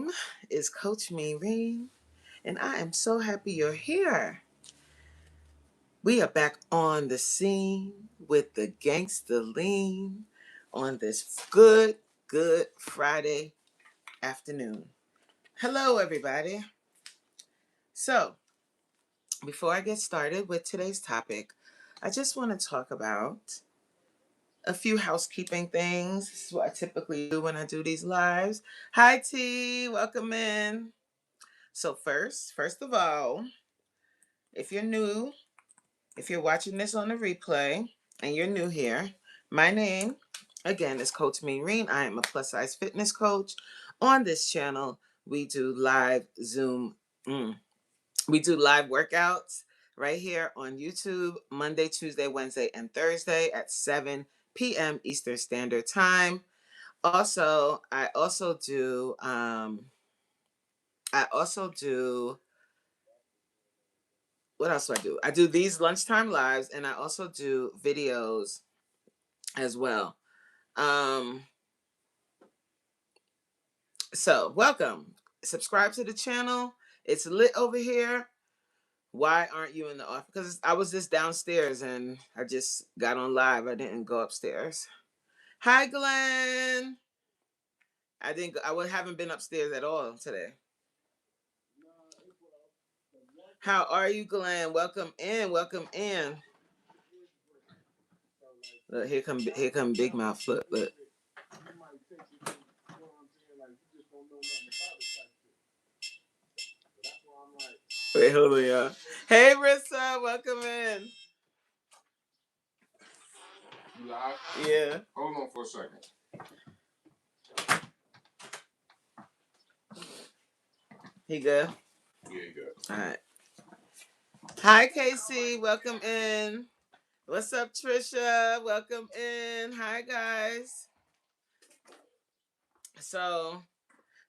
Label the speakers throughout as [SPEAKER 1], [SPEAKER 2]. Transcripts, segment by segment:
[SPEAKER 1] name is Coach Maureen, and I am so happy you're here. We are back on the scene with the gangster lean on this good Friday afternoon. Hello, everybody. So, before I get started with today's topic, I just want to talk about a few housekeeping things. This is what I typically do when I do these lives. Hi, T. Welcome in. So first of all, if you're new, if you're watching this on the replay and you're new here, my name again is Coach Maureen. I am a plus size fitness coach. On this channel, we do live Zoom. We do live workouts right here on YouTube Monday, Tuesday, Wednesday, and Thursday at 7 p.m. Eastern Standard Time. Also, I also do what else do I do? I do these lunchtime lives, and I also do videos as well. Um, so welcome. Subscribe to the channel. It's lit over here. Why aren't you in the office? Because I was just downstairs and I just got on live. I didn't go upstairs. Hi, Glenn. I didn't. Haven't been upstairs at all today. How are you, Glenn? Welcome in. Welcome in. Look, here come Big Mouth. Look. Wait, hold on, y'all. Hey, Rissa, welcome in.
[SPEAKER 2] You live?
[SPEAKER 1] Yeah.
[SPEAKER 2] Hold on for a second.
[SPEAKER 1] He good?
[SPEAKER 2] Yeah, you good.
[SPEAKER 1] All right. Hi, Casey. Welcome in. What's up, Trisha? Welcome in. Hi, guys. So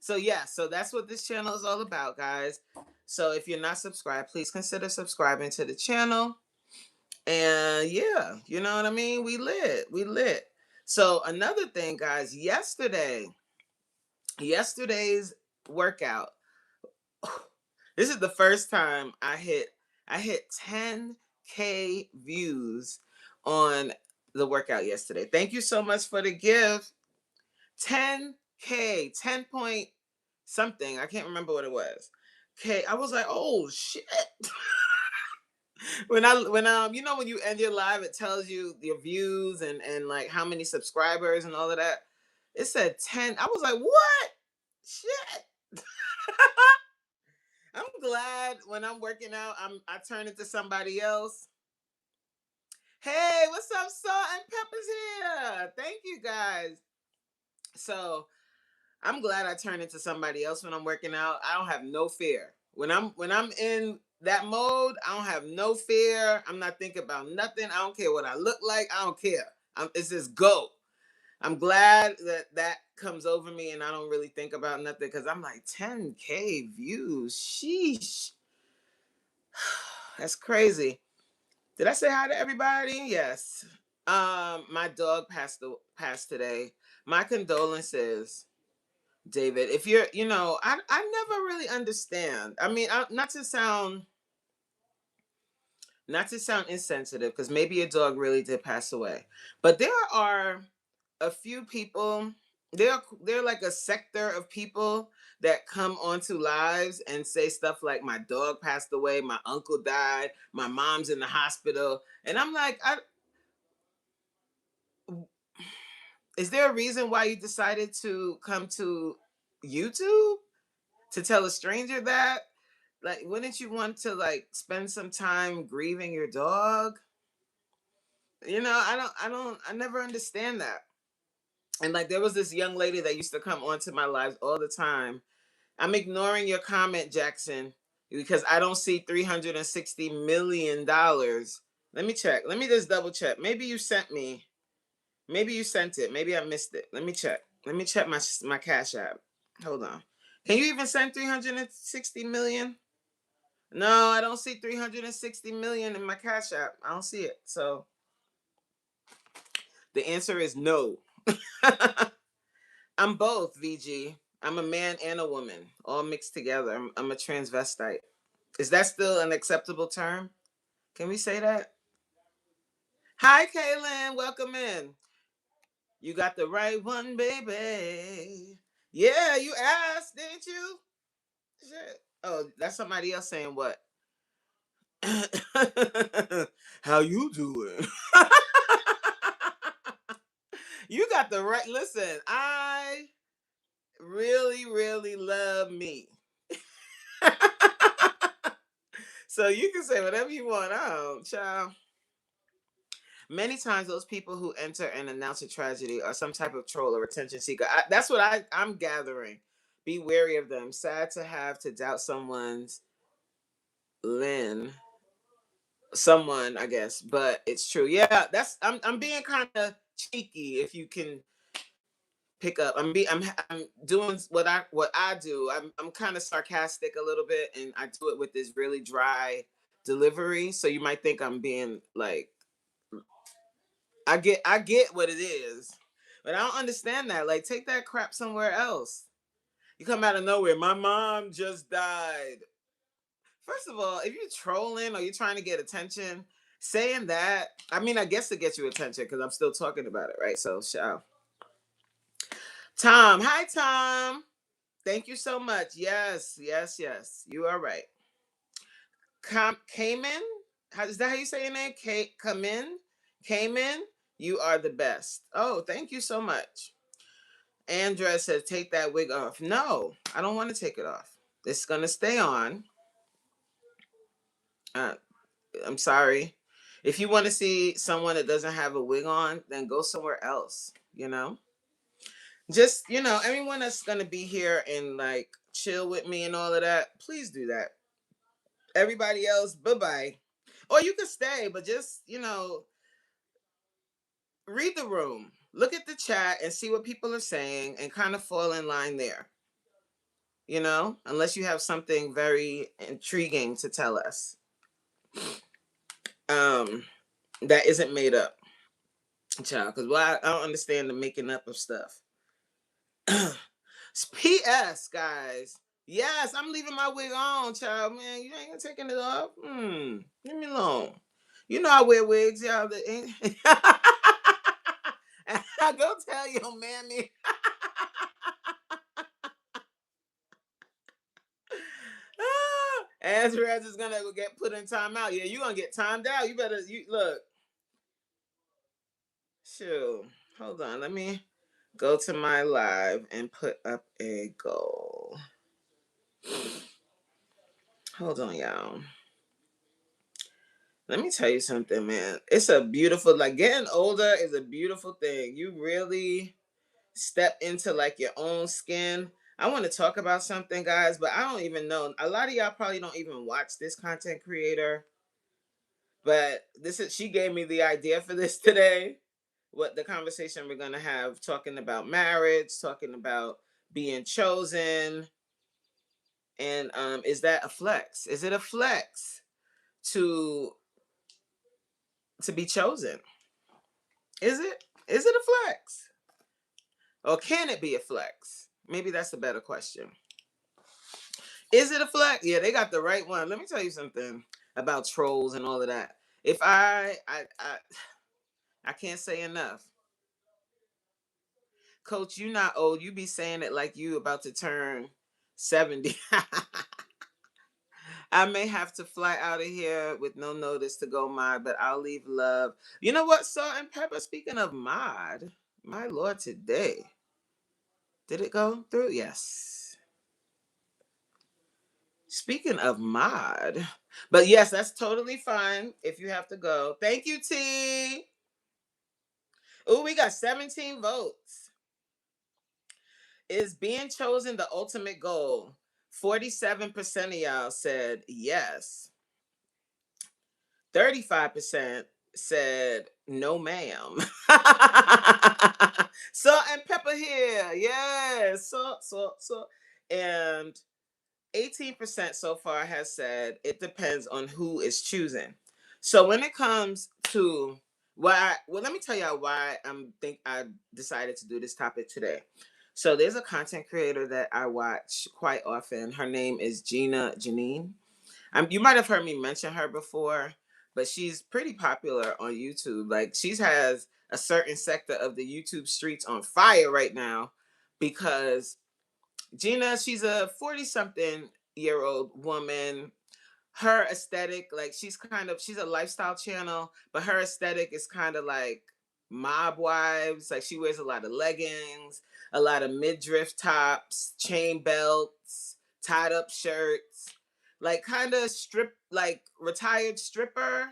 [SPEAKER 1] that's what this channel is all about, guys. So if you're not subscribed, please consider subscribing to the channel. And yeah, you know what I mean? We lit. So another thing, guys, yesterday's workout. This is the first time I hit 10K views on the workout yesterday. Thank you so much for the gift. 10K, 10 point something. I can't remember what it was. Okay, I was like, oh shit. when you end your live, it tells you your views and like how many subscribers and all of that. It said 10. I was like, what? Shit. I'm glad when I'm working out, I turn into somebody else. Hey, what's up, Salt and Pepper's here? Thank you, guys. So I'm glad I turn into somebody else when I'm working out. I don't have no fear. When I'm in that mode, I don't have no fear. I'm not thinking about nothing. I don't care what I look like. I don't care. It's just go. I'm glad that comes over me and I don't really think about nothing because I'm like 10K views. Sheesh. That's crazy. Did I say hi to everybody? Yes. My dog passed today. My condolences, David. If you're, I never really understand. I mean, not to sound insensitive, because maybe your dog really did pass away, but there are a few people. They're like a sector of people that come onto lives and say stuff like, "My dog passed away, my uncle died, my mom's in the hospital," and I'm like, is there a reason why you decided to come to YouTube to tell a stranger that? Like, wouldn't you want to like spend some time grieving your dog? I never understand that. And like, there was this young lady that used to come onto my lives all the time. I'm ignoring your comment, Jackson, because I don't see $360 million. Let me check. Let me just double check. Maybe you sent me. Maybe you sent it. Maybe I missed it. Let me check. Let me check my Cash App. Hold on. Can you even send 360 million? No, I don't see 360 million in my Cash App. I don't see it. So the answer is no. I'm both, VG. I'm a man and a woman, all mixed together. I'm a transvestite. Is that still an acceptable term? Can we say that? Hi, Kaylin. Welcome in. You got the right one, baby. Yeah, you asked, didn't you? Shit. Oh, that's somebody else saying what? How you doing? You got the right. Listen, I really, really love me. So you can say whatever you want. Oh, child. Many times, those people who enter and announce a tragedy are some type of troll or attention seeker. That's what I'm gathering. Be wary of them. Sad to have to doubt someone's Lynn. Someone, I guess, but it's true. Yeah, I'm being kind of cheeky if you can pick up. I'm doing what I do. I'm kind of sarcastic a little bit, and I do it with this really dry delivery. So you might think I'm being like, I get what it is, but I don't understand that. Like, take that crap somewhere else. You come out of nowhere. My mom just died. First of all, if you're trolling or you're trying to get attention, saying that, I mean, I guess to get you attention because I'm still talking about it, right? So, shout. Tom, hi, Tom. Thank you so much. Yes, yes, yes. You are right. Cayman? Is that how you say your name? Come in? Cayman? You are the best. Oh, thank you so much. Andrea says, take that wig off. No, I don't want to take it off. It's going to stay on. Uh, I'm sorry. If you want to see someone that doesn't have a wig on, then go somewhere else, you know? Just, everyone that's going to be here and like chill with me and all of that, please do that. Everybody else, bye-bye. Or you could stay, but just, read the room. Look at the chat and see what people are saying and kind of fall in line there. Unless you have something very intriguing to tell us. That isn't made up, child. Because I don't understand the making up of stuff. P.S. guys. Yes, I'm leaving my wig on, child. Man, you ain't taking it off. Leave me alone. You know I wear wigs, y'all. That ain't. Go tell your mammy. Azraz is gonna get put in timeout. Yeah, you gonna get timed out. You better look. Sure. Hold on. Let me go to my live and put up a goal. Hold on, y'all. Let me tell you something, man. It's a beautiful, like, getting older is a beautiful thing. You really step into like your own skin. I want to talk about something, guys, but I don't even know. A lot of y'all probably don't even watch this content creator, but she gave me the idea for this today. What the conversation we're gonna have, talking about marriage, talking about being chosen, and is that a flex? Is it a flex to be chosen? Is it? Is it a flex? Or can it be a flex? Maybe that's a better question. Is it a flex? Yeah, they got the right one. Let me tell you something about trolls and all of that. If I can't say enough. Coach, you not old. You be saying it like you about to turn 70. I may have to fly out of here with no notice to go mod, but I'll leave love. You know what, Salt and Pepper? Speaking of mod, my lord, today. Did it go through? Yes. Speaking of mod, but yes, that's totally fine if you have to go. Thank you, T. Oh, we got 17 votes. Is being chosen the ultimate goal? 47% of y'all said yes. 35% said no, ma'am. Salt and pepper here. Yes. Salt. And 18% so far has said it depends on who is choosing. So when it comes to let me tell y'all why I decided to do this topic today. So there's a content creator that I watch quite often. Her name is Gina Janine. You might have heard me mention her before, but she's pretty popular on YouTube. Like she has a certain sector of the YouTube streets on fire right now because Gina, she's a 40 something year old woman. Her aesthetic, like she's a lifestyle channel, but her aesthetic is kind of like mob wives. Like she wears a lot of leggings, a lot of midriff tops, chain belts, tied up shirts, like kind of strip, like retired stripper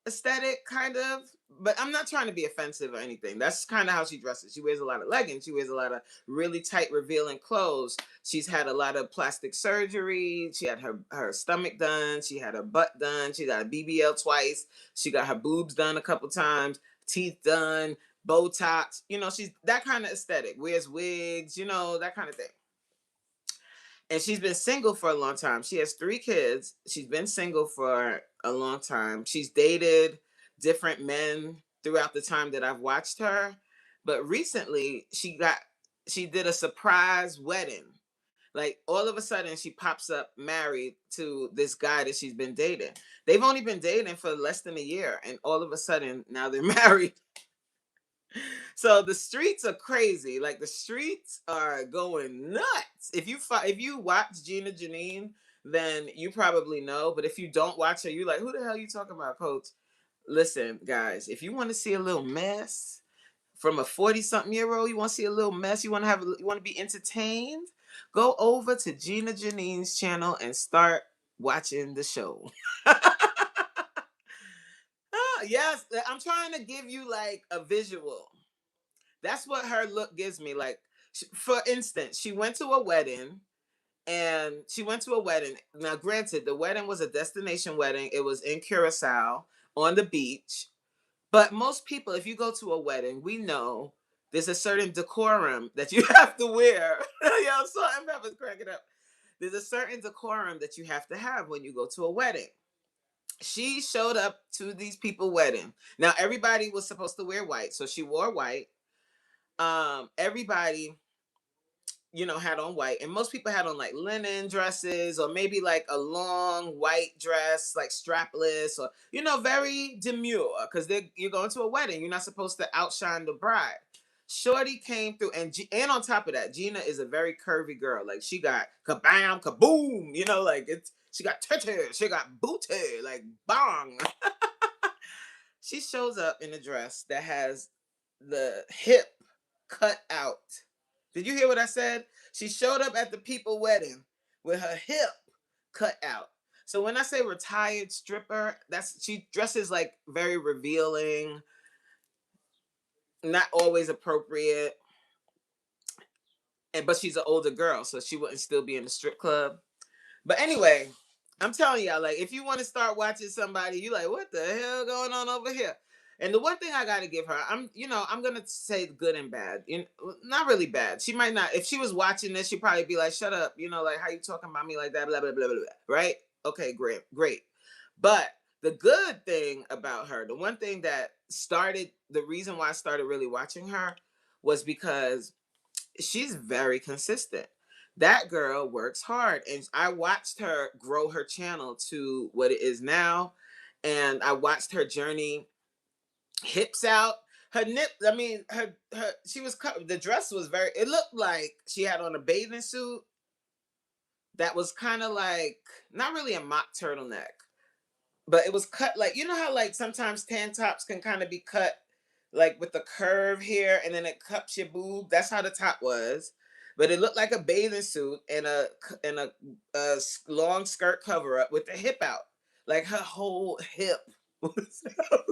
[SPEAKER 1] aesthetic, kind of. But I'm not trying to be offensive or anything. That's kind of how she dresses. She wears a lot of leggings. She wears a lot of really tight, revealing clothes. She's had a lot of plastic surgery. She had her stomach done. She had her butt done. She got a BBL twice. She got her boobs done a couple times. Teeth done. Botox. You know, she's that kind of aesthetic. Wears wigs. You know, that kind of thing. And she's been single for a long time. She has 3 kids. She's been single for a long time. She's dated different men throughout the time that I've watched her. But recently she did a surprise wedding. Like all of a sudden she pops up married to this guy that she's been dating. They've only been dating for less than a year and all of a sudden now they're married. So the streets are crazy. Like the streets are going nuts. If you watch Gina Janine, then you probably know. But if you don't watch her, you're like, who the hell are you talking about, Coach? Listen, guys, if you want to see a little mess from a 40 something year old, you want to see a little mess, you want to be entertained, go over to Gina Janine's channel and start watching the show. Yes, I'm trying to give you like a visual. That's what her look gives me. Like, for instance, she went to a wedding and she went to a wedding. Now, granted, the wedding was a destination wedding, it was in Curacao on the beach. But most people, if you go to a wedding, we know there's a certain decorum that you have to wear. Yo, Salt and Pepper's cracking up. There's a certain decorum that you have to have when you go to a wedding. She showed up to these people' wedding. Now, everybody was supposed to wear white, so she wore white. Everybody, had on white, and most people had on like linen dresses or maybe like a long white dress, like strapless, or very demure, because you're going to a wedding, you're not supposed to outshine the bride. Shorty came through, and on top of that, Gina is a very curvy girl. Like she got kabam, kaboom, like she got titties, she got booty, like bong. She shows up in a dress that has the hip cut out. Did you hear what I said? She showed up at the people wedding with her hip cut out. So when I say retired stripper, she dresses like very revealing, not always appropriate. But she's an older girl, so she wouldn't still be in the strip club. But anyway, I'm telling y'all, like, if you want to start watching somebody, you like, what the hell going on over here? And the one thing I gotta give her, I'm gonna say good and bad. Not really bad. She might not. If she was watching this, she'd probably be like, "Shut up," like, "How you talking about me like that?" Blah blah blah blah blah. Right? Okay, great, great. But the good thing about her, the one thing that started the reason why I started really watching her was because she's very consistent. That girl works hard, and I watched her grow her channel to what it is now, and I watched her journey. Hips out, her nip. I mean, her. She was cut. The dress was very. It looked like she had on a bathing suit that was kind of like not really a mock turtleneck, but it was cut like how like sometimes tan tops can kind of be cut like with the curve here and then it cups your boob. That's how the top was, but it looked like a bathing suit and a long skirt cover up with the hip out. Like her whole hip was out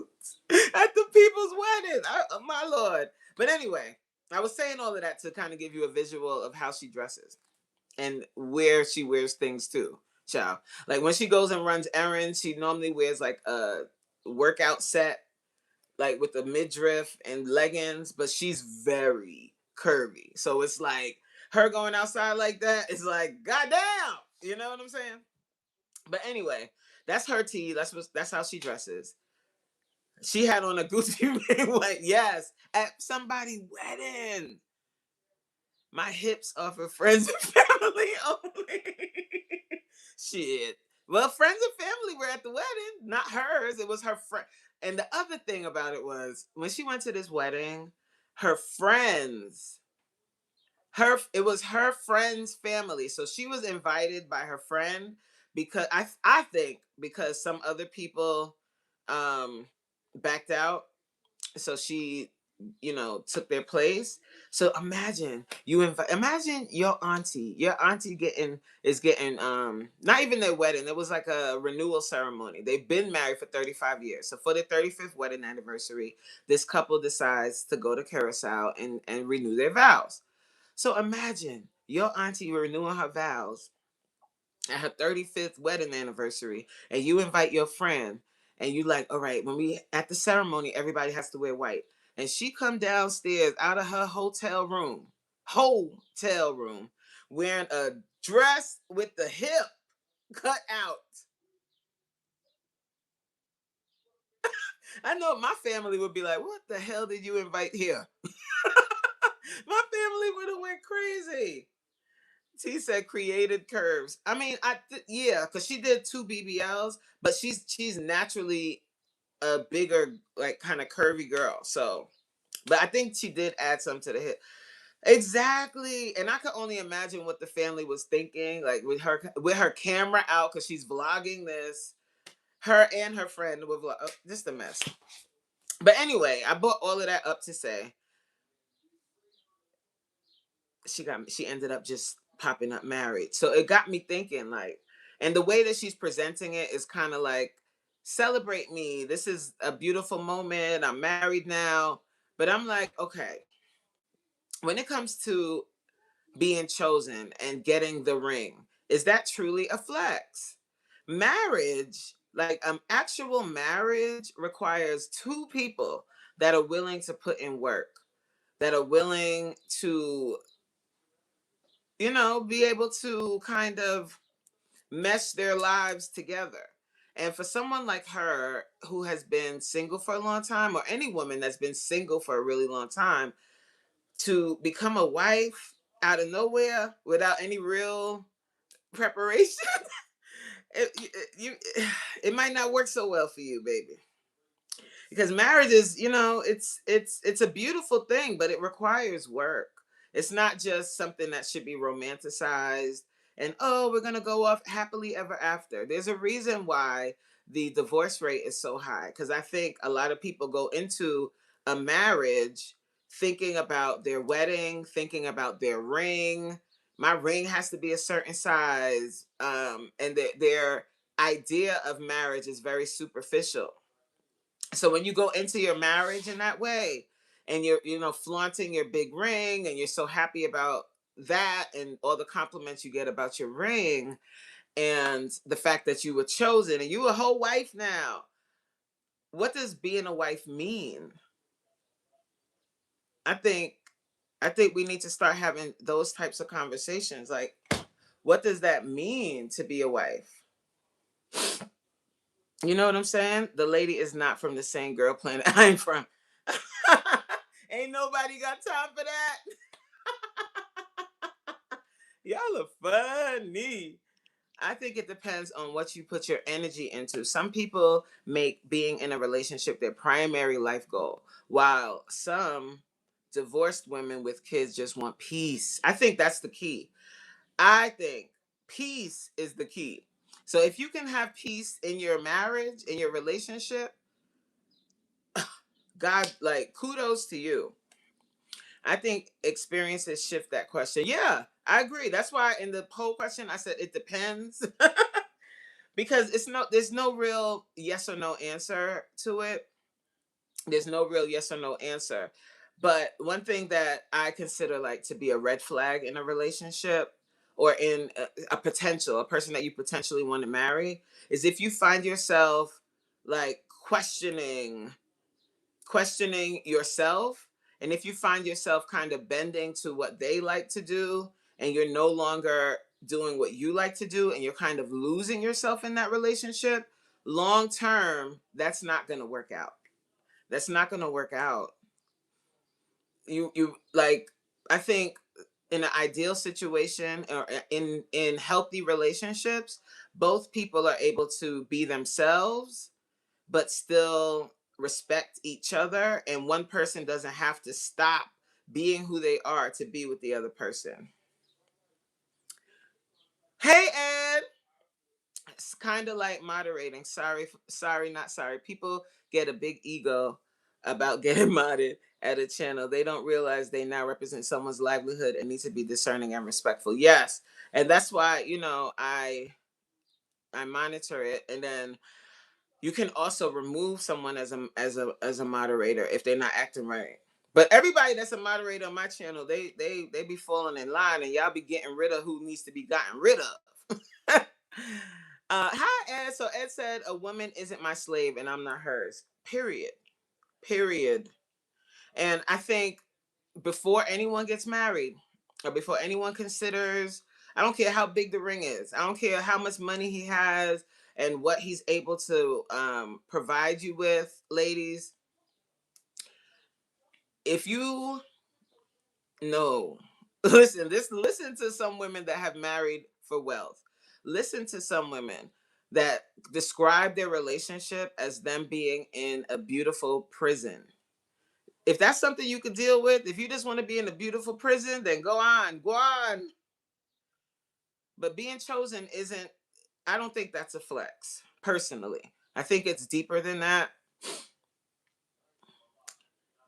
[SPEAKER 1] at the people's wedding. My lord. But anyway, I was saying all of that to kind of give you a visual of how she dresses and where she wears things too. Child. Like when she goes and runs errands, she normally wears like a workout set, like with a midriff and leggings, but she's very curvy. So it's like her going outside like that is like, goddamn. You know what I'm saying? But anyway, that's her tea. That's how she dresses. She had on a Gucci ring, like, yes, at somebody's wedding. My hips are for friends and family only. Shit. Well, friends and family were at the wedding, not hers. It was her friend. And the other thing about it was when she went to this wedding, her friends, it was her friend's family. So she was invited by her friend because I think because some other people um backed out, so she took their place. So imagine your auntie getting not even their wedding, it was like a renewal ceremony. They've been married for 35 years, so for their 35th wedding anniversary, this couple decides to go to Curacao and renew their vows. So imagine your auntie renewing her vows at her 35th wedding anniversary, and you invite your friend, and you like, all right, when we at the ceremony, everybody has to wear white. And she come downstairs out of her hotel room, wearing a dress with the hip cut out. I know my family would be like, what the hell did you invite here? My family would have went crazy. T said created curves. I mean, yeah, because she did two BBLs, but she's naturally a bigger, like kind of curvy girl. So, but I think she did add some to the hip. Exactly, and I could only imagine what the family was thinking, like with her camera out because she's vlogging this. Her and her friend were just a mess. But anyway, I brought all of that up to say she ended up just popping up married. So it got me thinking, like, and the way that she's presenting it is kind of like, celebrate me. This is a beautiful moment. I'm married now. But I'm like, okay, when it comes to being chosen and getting the ring, is that truly a flex? Marriage, like actual marriage, requires two people that are willing to put in work, that are willing to be able to kind of mesh their lives together. And for someone like her who has been single for a long time, or any woman that's been single for a really long time, to become a wife out of nowhere without any real preparation, it might not work so well for you, baby. Because marriage is, it's a beautiful thing, but it requires work. It's not just something that should be romanticized and, oh, we're going to go off happily ever after. There's a reason why the divorce rate is so high, because I think a lot of people go into a marriage thinking about their wedding, thinking about their ring. My ring has to be a certain size, and their idea of marriage is very superficial. So when you go into your marriage in that way, and you're flaunting your big ring, and you're so happy about that and all the compliments you get about your ring, and the fact that you were chosen and you a whole wife now, what does being a wife mean? I think i think we need to start having those types of conversations, like, what does that mean to be a wife? You know what I'm saying? The lady is not from the same girl planet I'm from. Ain't nobody got time for that. Y'all are funny. I think it depends on what you put your energy into. Some people make being in a relationship their primary life goal, while some divorced women with kids just want peace. I think that's the key. I think peace is the key. So if you can have peace in your marriage, in your relationship, God, like, kudos to you. I think experiences shift that question. Yeah, I agree. That's why in the poll question I said it depends. Because there's no real yes or no answer to it. There's no real yes or no answer. But one thing that I consider like to be a red flag in a relationship, or in a person that you potentially want to marry, is if you find yourself like questioning yourself, and if you find yourself kind of bending to what they like to do, and you're no longer doing what you like to do, and you're kind of losing yourself in that relationship, long term, that's not going to work out. That's not going to work out. You like, I think in an ideal situation or in healthy relationships, both people are able to be themselves but still respect each other, and one person doesn't have to stop being who they are to be with the other person. Hey Ed, it's kind of like moderating. Sorry, not sorry. People get a big ego about getting modded at a channel. They don't realize they now represent someone's livelihood and need to be discerning and respectful. Yes, and that's why I monitor it, and then you can also remove someone as a moderator if they're not acting right. But everybody that's a moderator on my channel, they be falling in line, and y'all be getting rid of who needs to be gotten rid of. Hi Ed. So Ed said a woman isn't my slave and I'm not hers. Period. Period. And I think before anyone gets married or before anyone considers, I don't care how big the ring is, I don't care how much money he has and what he's able to provide you with, ladies, if you know, listen to some women that have married for wealth. Listen to some women that describe their relationship as them being in a beautiful prison. If that's something you could deal with, if you just want to be in a beautiful prison, then go on, go on. But being chosen isn't, I don't think that's a flex, personally. I think it's deeper than that.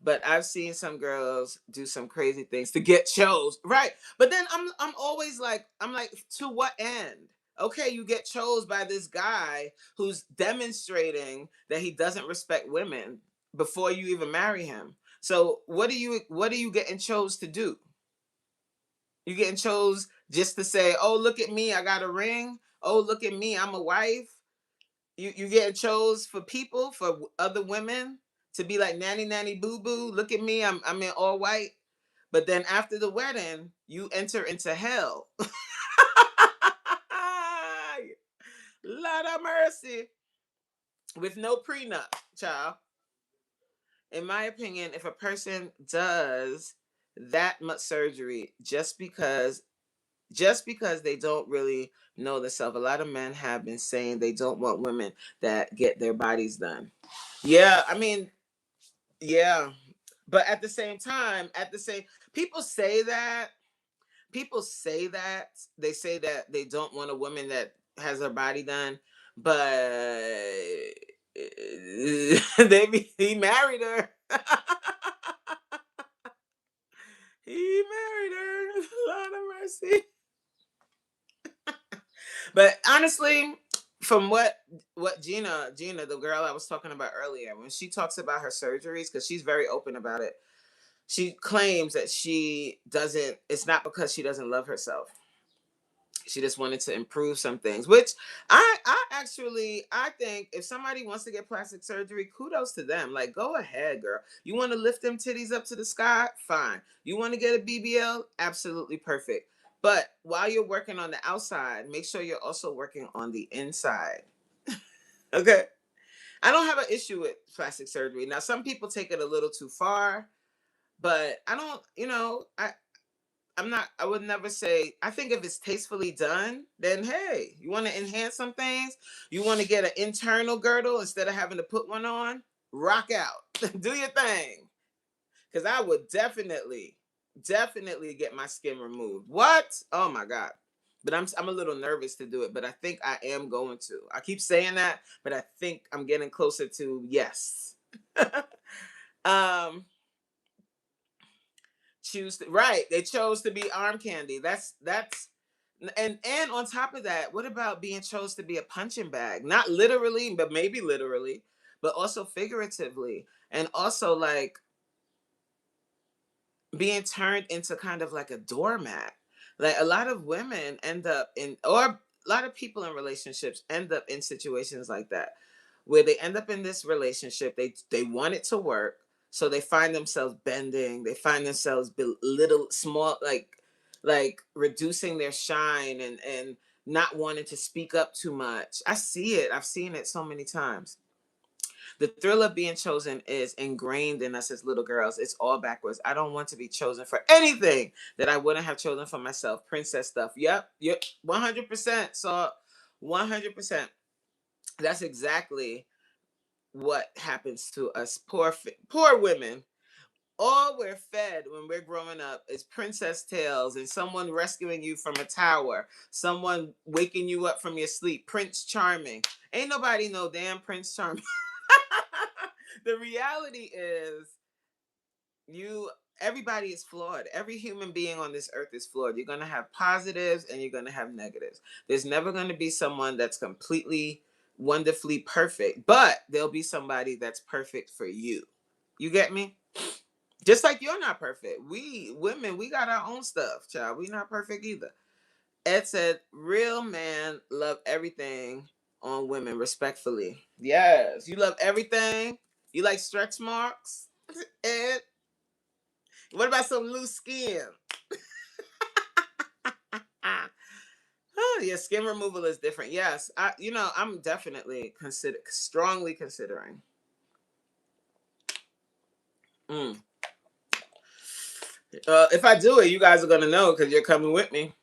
[SPEAKER 1] But I've seen some girls do some crazy things to get chose, right? But then I'm always like, I'm like, to what end? Okay, you get chose by this guy who's demonstrating that he doesn't respect women before you even marry him. So what are you getting chose to do? You getting chose just to say, "Oh, look at me, I got a ring. Oh, look at me, I'm a wife." You getting chose for people, for other women to be like nanny nanny boo boo. Look at me, I'm in all white. But then after the wedding, you enter into hell. Lord of mercy, with no prenup, child. In my opinion, if a person does that much surgery just because they don't really know themselves. A lot of men have been saying they don't want women that get their bodies done. Yeah, I mean, yeah. But at the same time, people say that, they say that they don't want a woman that has her body done, but he married her. He married her. Lord of mercy. But honestly, from what Gina, the girl I was talking about earlier, when she talks about her surgeries, because she's very open about it, she claims that she doesn't. It's not because she doesn't love herself. She just wanted to improve some things, which I think if somebody wants to get plastic surgery, kudos to them. Like, go ahead, girl. You want to lift them titties up to the sky? Fine. You want to get a BBL? Absolutely perfect. But while you're working on the outside, make sure you're also working on the inside. Okay. I don't have an issue with plastic surgery. Now, some people take it a little too far, but I don't, I would never say, I think if it's tastefully done, then hey, you want to enhance some things, you want to get an internal girdle instead of having to put one on, rock out. Do your thing. Because I would definitely get my skin removed. What? Oh my God. But I'm a little nervous to do it, but I think I am going to. I keep saying that, but I think I'm getting closer to yes. um right, they chose to be arm candy. That's and on top of that, what about being chose to be a punching bag? Not literally, but maybe literally, but also figuratively, and also like being turned into kind of like a doormat. Like a lot of women end up in, or a lot of people in relationships end up in situations like that, where they end up in this relationship. They want it to work, so they find themselves bending. They find themselves little small, like reducing their shine and not wanting to speak up too much. I see it. I've seen it so many times. The thrill of being chosen is ingrained in us as little girls. It's all backwards. I don't want to be chosen for anything that I wouldn't have chosen for myself. Princess stuff. Yep, 100%. So 100%. That's exactly what happens to us poor women. All we're fed when we're growing up is princess tales and someone rescuing you from a tower, someone waking you up from your sleep, Prince Charming. Ain't nobody no damn Prince Charming. The reality is you everybody is flawed. Every human being on this earth is flawed. You're going to have positives and you're going to have negatives. There's never going to be someone that's completely wonderfully perfect, but there'll be somebody that's perfect for you. You get me? Just like you're not perfect. We women, we got our own stuff, child. We not perfect either. Ed said, real man love everything on women respectfully. Yes. You love everything. You like stretch marks, Ed? What about some loose skin? Oh, yeah, skin removal is different. Yes. I'm definitely strongly considering. Mm. If I do it, you guys are gonna know because you're coming with me.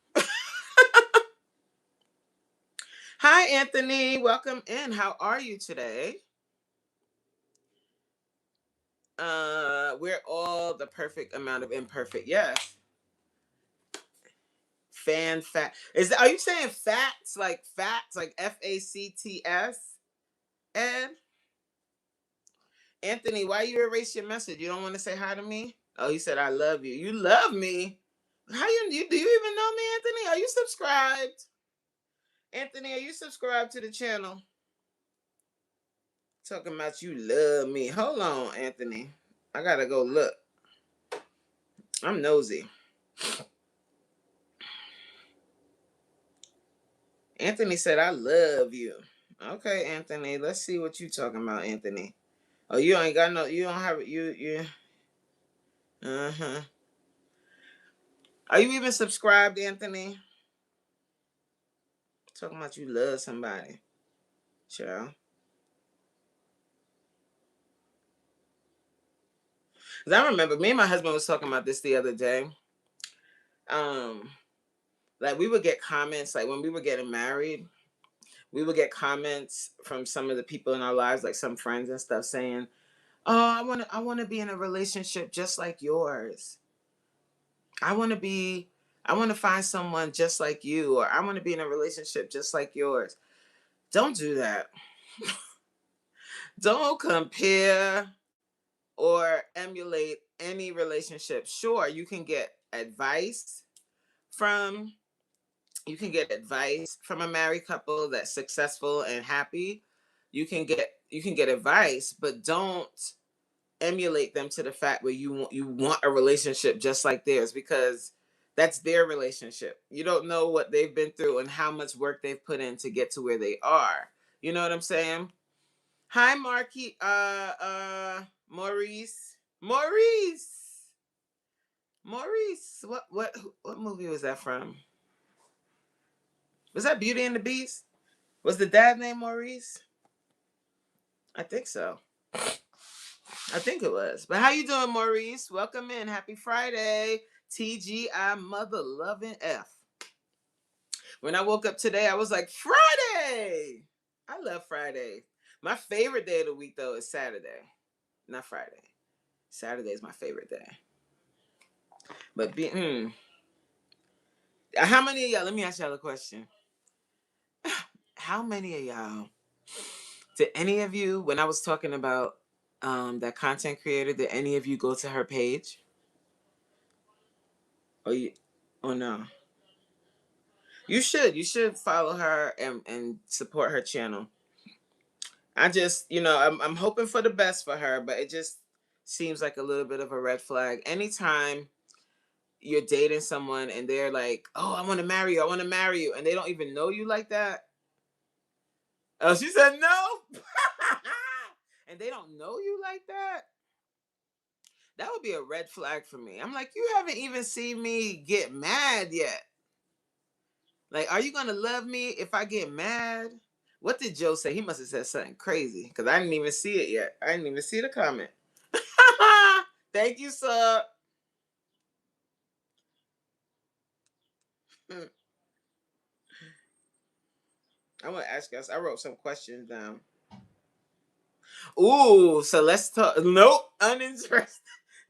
[SPEAKER 1] Hi, Anthony. Welcome in. How are you today? We're all the perfect amount of imperfect. Yes. Fan fat. Are you saying fats like FACTS? Ed? Anthony, why you erase your message? You don't want to say hi to me? Oh, he said I love you. You love me? How you do you even know me, Anthony? Are you subscribed? Anthony, are you subscribed to the channel? Talking about you love me. Hold on, Anthony. I gotta go look. I'm nosy. Anthony said I love you. Okay, Anthony. Let's see what you talking about, Anthony. Oh, you ain't got no. You don't have you. Uh-huh. Are you even subscribed, Anthony? Talking about you love somebody, child. Cause I remember me and my husband was talking about this the other day. Um, like we would get comments like when we were getting married, we would get comments from some of the people in our lives, like some friends and stuff, saying, "Oh, I want to be in a relationship just like yours. I want to be, I want to find someone just like you, or I want to be in a relationship just like yours." Don't do that. Don't compare or emulate any relationship. Sure, from you can get advice from a married couple that's successful and happy. You can get advice, but don't emulate them to the fact where you want a relationship just like theirs, because that's their relationship. You don't know what they've been through and how much work they've put in to get to where they are. You know what I'm saying? Hi, Marky. Maurice. Maurice. What movie was that from? Was that Beauty and the Beast? Was the dad named Maurice? I think so. I think it was. But how you doing, Maurice? Welcome in. Happy Friday. TGI Mother Loving F. When I woke up today, I was like, Friday! I love Friday. My favorite day of the week, though, is Saturday. Not Friday. Saturday is my favorite day. But how many of y'all, let me ask y'all a question. How many of y'all, did any of you, when I was talking about that content creator, did any of you go to her page? Or no? You should follow her and support her channel. I just, I'm hoping for the best for her, but it just seems like a little bit of a red flag. Anytime you're dating someone and they're like, "Oh, I want to marry you. I want to marry you," and they don't even know you like that. Oh, she said no. And they don't know you like that. That would be a red flag for me. I'm like, you haven't even seen me get mad yet. Like, are you gonna love me if I get mad? What did Joe say? He must have said something crazy because I didn't even see it yet. I didn't even see the comment. Thank you, sir. I want to ask you guys. I wrote some questions down. Ooh, so let's talk. Nope, uninterested.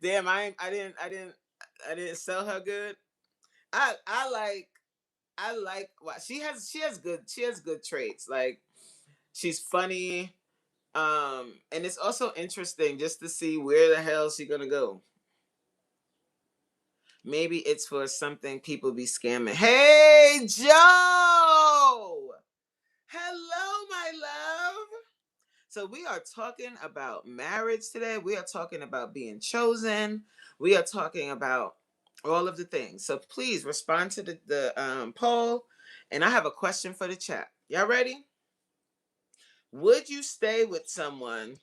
[SPEAKER 1] Damn, I didn't sell her good. I like what she has good traits. Like she's funny. And it's also interesting just to see where the hell she gonna go. Maybe it's for something people be scamming. Hey Joe! Hello, my love. So we are talking about marriage today. We are talking about being chosen. We are talking about all of the things. So please respond to the poll. And I have a question for the chat. Y'all ready? Would you stay with someone?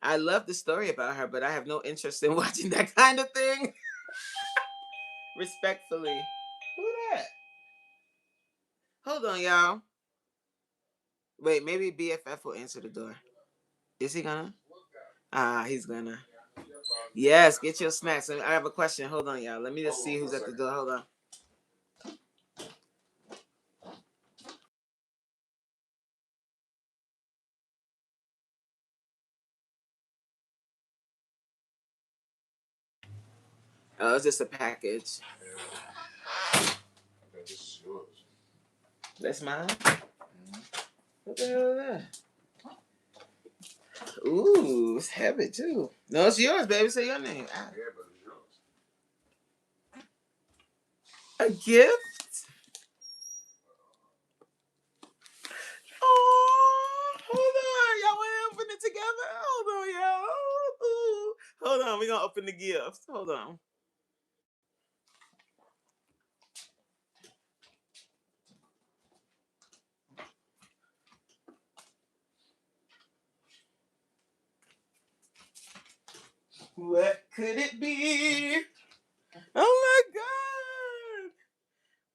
[SPEAKER 1] I love the story about her, but I have no interest in watching that kind of thing. Respectfully. Who that? Hold on, y'all. Wait, maybe BFF will answer the door. Is he gonna? He's gonna. Yes, get your snacks. I have a question. Hold on, y'all. Let me just see who's at the door. Hold on. Oh, it's just a package.
[SPEAKER 2] This is yours.
[SPEAKER 1] That's mine? What the hell is that? Ooh, it's heavy too. No, it's yours, baby. Say your name.
[SPEAKER 2] Yeah, but it's yours.
[SPEAKER 1] A gift? Oh, hold on. Y'all want to open it together? Hold on, y'all. Ooh. Hold on. We're going to open the gift. Hold on. What could it be? Oh my god!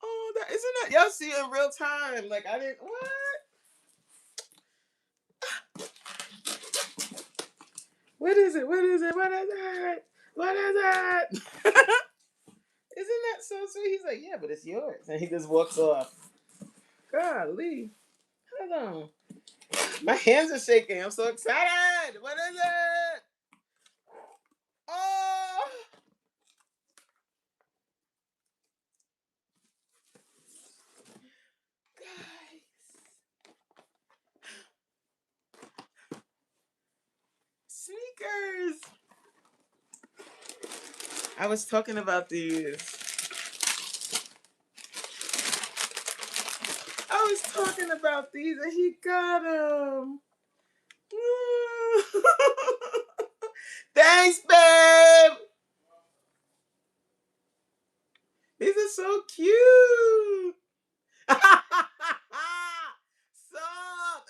[SPEAKER 1] Oh, that isn't that y'all see it in real time? Like I didn't what? What is it? What is it? What is it? What is it? Isn't that so sweet? He's like, yeah, but it's yours, and he just walks off. Golly, hold on. My hands are shaking. I'm so excited. What is it? Oh, guys, sneakers. I was talking about these. I was talking about these, and he got them. Thanks, babe. These are so cute. Soft.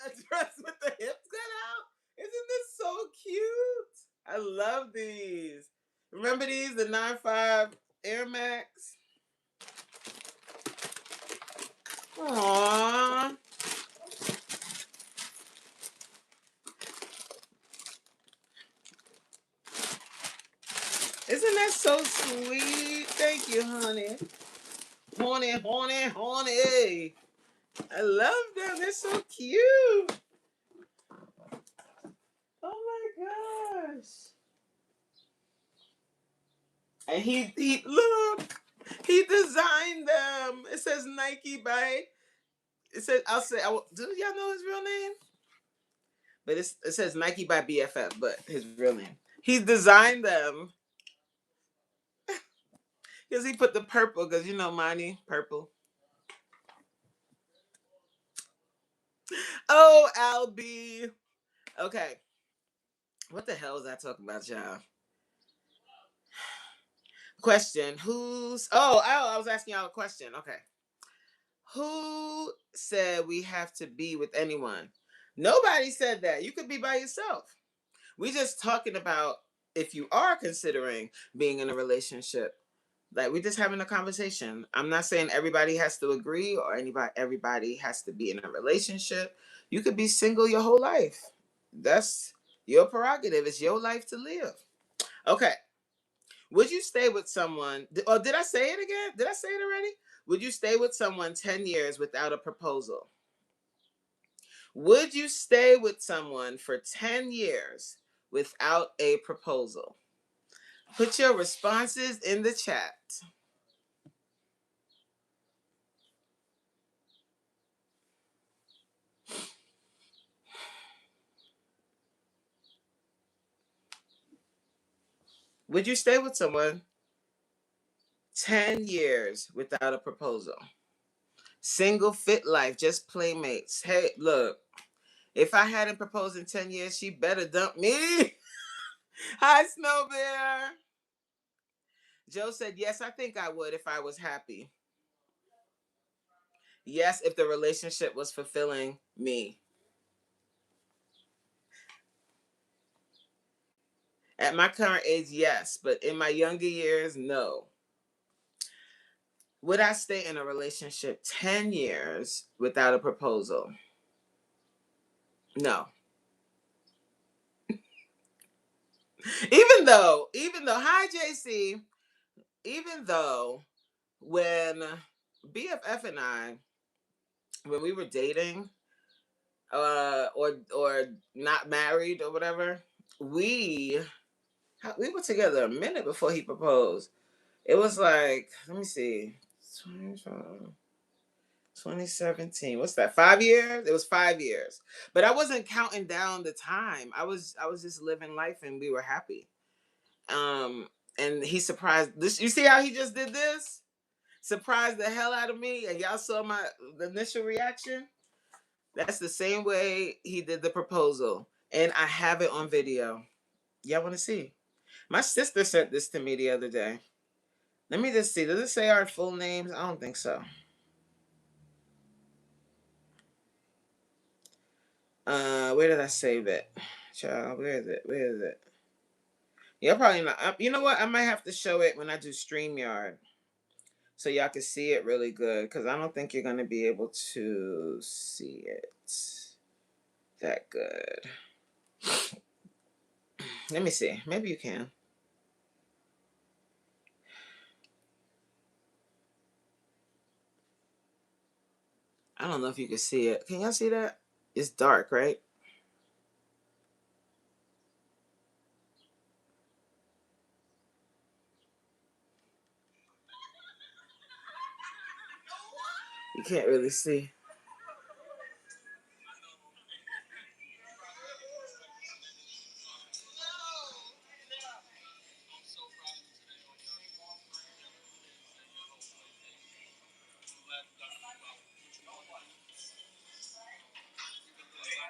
[SPEAKER 1] A dress with the hips cut out. Isn't this so cute? I love these. Remember these, the 9.5 Air Max? Aww. Isn't that so sweet? Thank you, honey. Honey, honey, honey. I love them. They're so cute. Oh my gosh. And he look, he designed them. It says Nike by it says do y'all know his real name? But it says Nike by BFF, but his real name. He designed them. Because he put the purple, because you know Monty, purple. Oh, Albie. Okay. What the hell was I talking about, y'all? Question. I was asking y'all a question. Okay. Who said we have to be with anyone? Nobody said that. You could be by yourself. We just talking about if you are considering being in a relationship. Like we're just having a conversation. I'm not saying everybody has to agree or everybody has to be in a relationship. You could be single your whole life. That's your prerogative. It's your life to live. Okay. Would you stay with someone? Or did I say it again? Did I say it already? Would you stay with someone 10 years without a proposal? Would you stay with someone for 10 years without a proposal? Put your responses in the chat. Would you stay with someone 10 years without a proposal? Single fit life, just playmates. Hey, look, if I hadn't proposed in 10 years, she better dump me. Hi, Snow Bear. Joe said, yes, I think I would if I was happy. Yes, if the relationship was fulfilling me. At my current age, yes, but in my younger years, no. Would I stay in a relationship 10 years without a proposal? No. Hi, JC, even though when BFF and I, when we were dating, or not married or whatever, we we were together a minute before he proposed. It was like, let me see, 2017. What's that? 5 years? It was 5 years. But I wasn't counting down the time. I was just living life and we were happy. And he surprised this. You see how he just did this? Surprised the hell out of me. And y'all saw my the initial reaction. That's the same way he did the proposal. And I have it on video. Y'all want to see? My sister sent this to me the other day. Let me just see. Does it say our full names? I don't think so. Where did I save it? Child, where is it? Where is it? You're probably not. You know what? I might have to show it when I do StreamYard so y'all can see it really good because I don't think you're going to be able to see it that good. Let me see. Maybe you can. I don't know if you can see it. Can y'all see that? It's dark, right? You can't really see.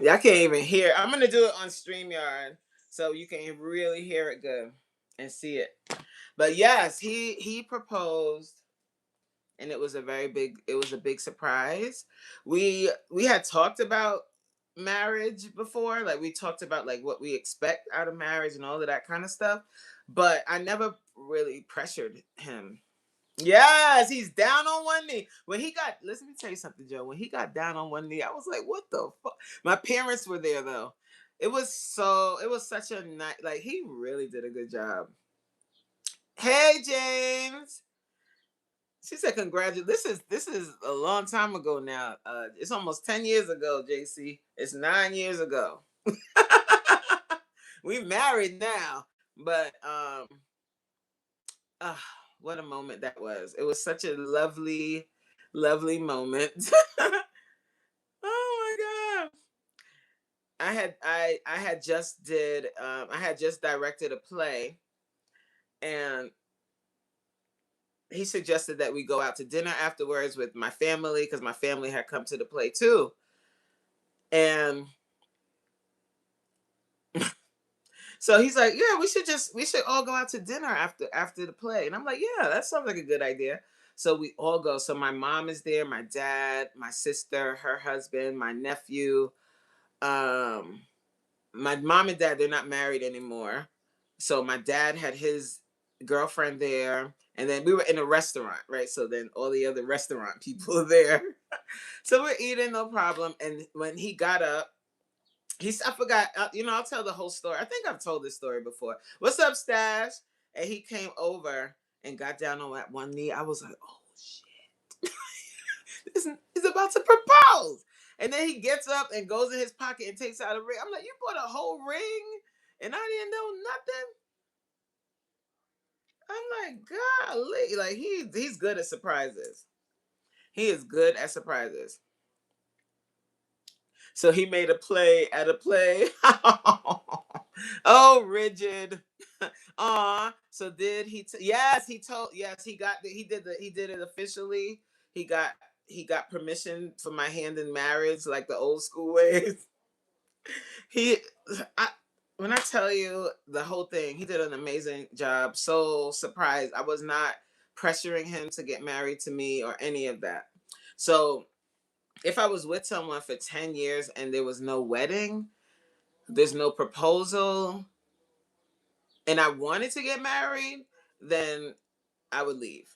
[SPEAKER 1] Yeah, I can't even hear. I'm gonna do it on StreamYard so you can really hear it good and see it. But yes, he proposed, and it was a big surprise. We had talked about marriage before, like we talked about like what we expect out of marriage and all of that kind of stuff, but I never really pressured him. Yes, he's down on one knee. When he got, listen, me tell you something, Joe. When he got down on one knee, I was like, what the fuck? My parents were there though. It was such a night. Like he really did a good job. Hey, James. She said, "Congratulations." This is a long time ago now. It's almost 10 years ago, JC. It's 9 years ago. We married now, but uh, what a moment that was. It was such a lovely, lovely moment. Oh my god. I had just directed a play, and he suggested that we go out to dinner afterwards with my family because my family had come to the play too. And so he's like, "Yeah, we should all go out to dinner after the play." And I'm like, "Yeah, that sounds like a good idea." So we all go. So my mom is there, my dad, my sister, her husband, my nephew. My mom and dad, they're not married anymore. So my dad had his girlfriend there, and then we were in a restaurant, right? So then all the other restaurant people are there. So we're eating, no problem. And when he got up, I forgot, I'll tell the whole story. I think I've told this story before. What's up, Stash? And he came over and got down on that one knee. I was like, oh shit, he's about to propose. And then he gets up and goes in his pocket and takes out a ring. I'm like, you bought a whole ring and I didn't know nothing. I'm like, golly, like he's good at surprises. He is good at surprises. So he made a play at a play. Oh, rigid. So did he? Yes, he told. Yes, he got. He did the. He did it officially. He got. He got permission for my hand in marriage, like the old school ways. He. I, when I tell you the whole thing, he did an amazing job. So surprised. I was not pressuring him to get married to me or any of that. So if I was with someone for 10 years and there was no wedding, there's no proposal, and I wanted to get married, then I would leave.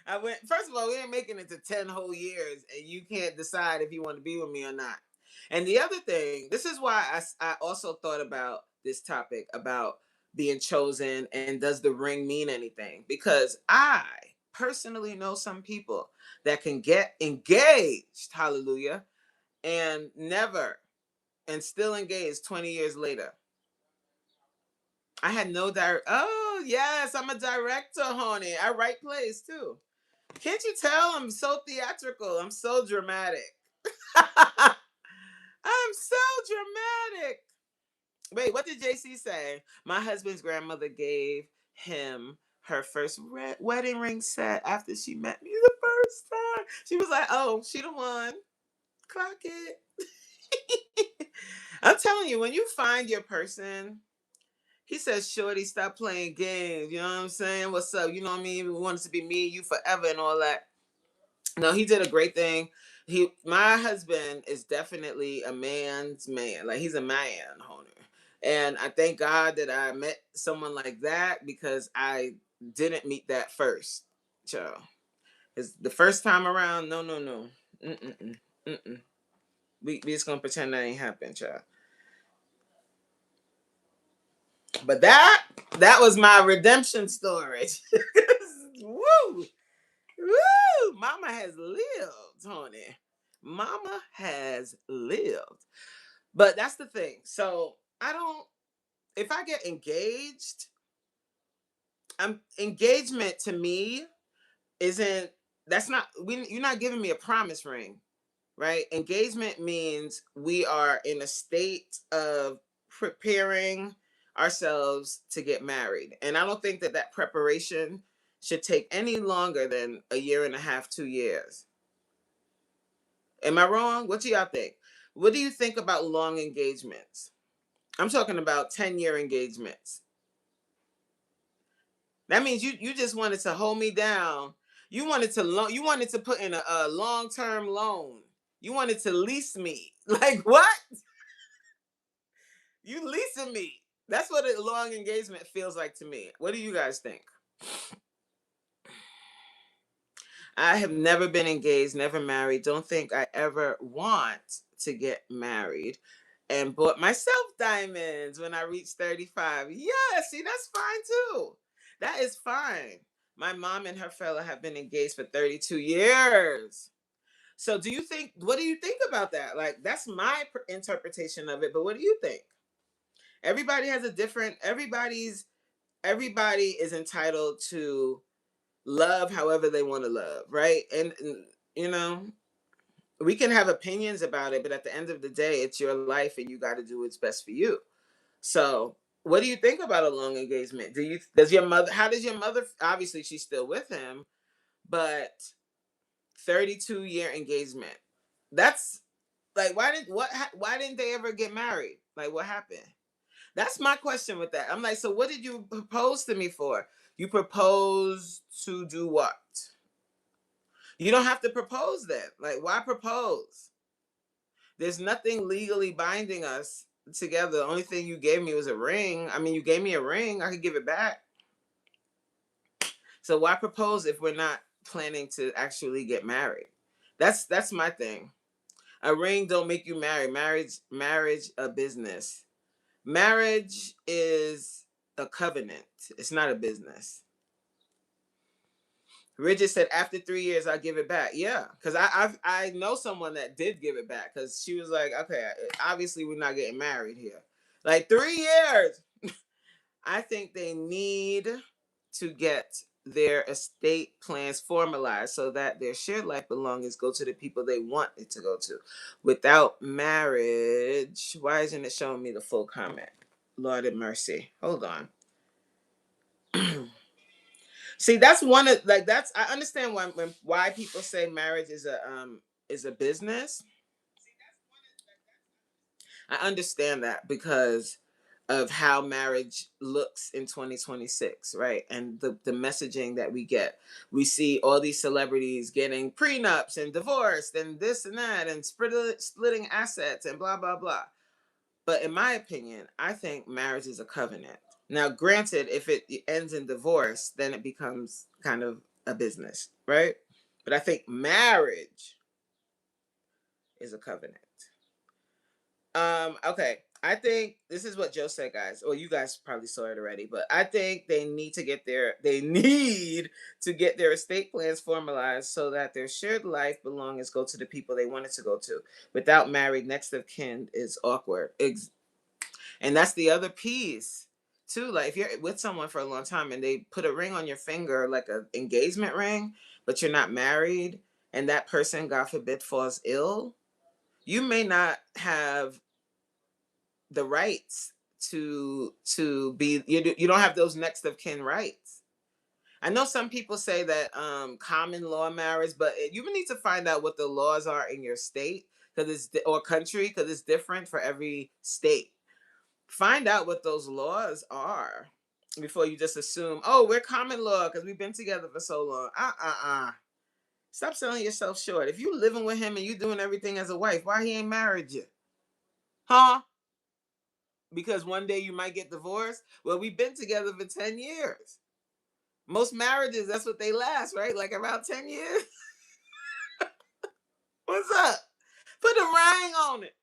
[SPEAKER 1] I went, first of all, we ain't making it to 10 whole years, and you can't decide if you want to be with me or not. And the other thing, this is why I also thought about this topic about being chosen and does the ring mean anything? Because I personally know some people that can get engaged, hallelujah, and never, and still engaged 20 years later. I had no direct. Oh yes, I'm a director, honey. I write plays too. Can't you tell? I'm so theatrical. I'm so dramatic. I'm so dramatic. Wait, what did JC say? My husband's grandmother gave him her first wedding ring set after she met me the first time. She was like, "Oh, she the one. Clock it." I'm telling you, when you find your person, he says, "Shorty, stop playing games." You know what I'm saying? What's up? You know what I mean? We want it to be me, you forever, and all that. No, he did a great thing. My husband is definitely a man's man. Like he's a man, Honer. And I thank God that I met someone like that because I didn't meet that first. So, it's the first time around. No, no, no. Mm-mm. Mm-mm. We just gonna pretend that ain't happened, child. But that was my redemption story. Woo! Woo! Mama has lived, honey. Mama has lived. But that's the thing. So I don't. If I get engaged, engagement to me isn't. That's not. You're not giving me a promise ring, right? Engagement means we are in a state of preparing ourselves to get married, and I don't think that preparation should take any longer than a year and a half, 2 years. Am I wrong? What do y'all think? What do you think about long engagements? I'm talking about 10-year engagements. That means you just wanted to hold me down. You wanted to put in a long-term loan. You wanted to lease me. Like what? You leasing me. That's what a long engagement feels like to me. What do you guys think? I have never been engaged, never married. Don't think I ever want to get married. And bought myself diamonds when I reached 35. Yeah, see, that's fine too. That is fine. My mom and her fella have been engaged for 32 years. So what do you think about that? Like, that's my interpretation of it. But what do you think? Everybody has a different, everybody is entitled to love however they want to love, right? And you know, we can have opinions about it, but at the end of the day, it's your life and you got to do what's best for you. So, what do you think about a long engagement? How does your mother, obviously she's still with him, but 32-year engagement. That's like why didn't they ever get married? Like what happened? That's my question with that. I'm like, so what did you propose to me for? You proposed to do what? You don't have to propose then. Like, why propose? There's nothing legally binding us together. The only thing you gave me was a ring. I mean, you gave me a ring. I could give it back. So why propose if we're not planning to actually get married? That's my thing. A ring don't make you marry. Marriage a business. Marriage is a covenant. It's not a business. Bridget said, after 3 years, I'll give it back. Yeah, because I know someone that did give it back because she was like, okay, obviously we're not getting married here. Like 3 years. I think they need to get their estate plans formalized so that their shared life belongings go to the people they want it to go to. Without marriage, why isn't it showing me the full comment? Lord have mercy. Hold on. See, that's one of like that's I understand why people say marriage is a business. I understand that because of how marriage looks in 2026, right? And the messaging that we get. We see all these celebrities getting prenups and divorced and this and that and splitting assets and blah blah blah. But in my opinion, I think marriage is a covenant. Now, granted, if it ends in divorce, then it becomes kind of a business, right? But I think marriage is a covenant. Okay. I think this is what Joe said, guys. Well, you guys probably saw it already, but I think they need to get their estate plans formalized so that their shared life belongings go to the people they want it to go to. Without married next of kin is awkward. And that's the other piece too. Like if you're with someone for a long time and they put a ring on your finger, like an engagement ring, but you're not married, and that person, God forbid, falls ill, you may not have the rights to be you don't have those next of kin rights. I know some people say that common law marriage, but you need to find out what the laws are in your state because or country because it's different for every state. Find out what those laws are before you just assume, oh, we're common law because we've been together for so long. Stop selling yourself short. If you living with him and you doing everything as a wife, why he ain't married you? Huh? Because one day you might get divorced. Well, we've been together for 10 years. Most marriages, that's what they last, right? Like around 10 years. What's up? Put a ring on it.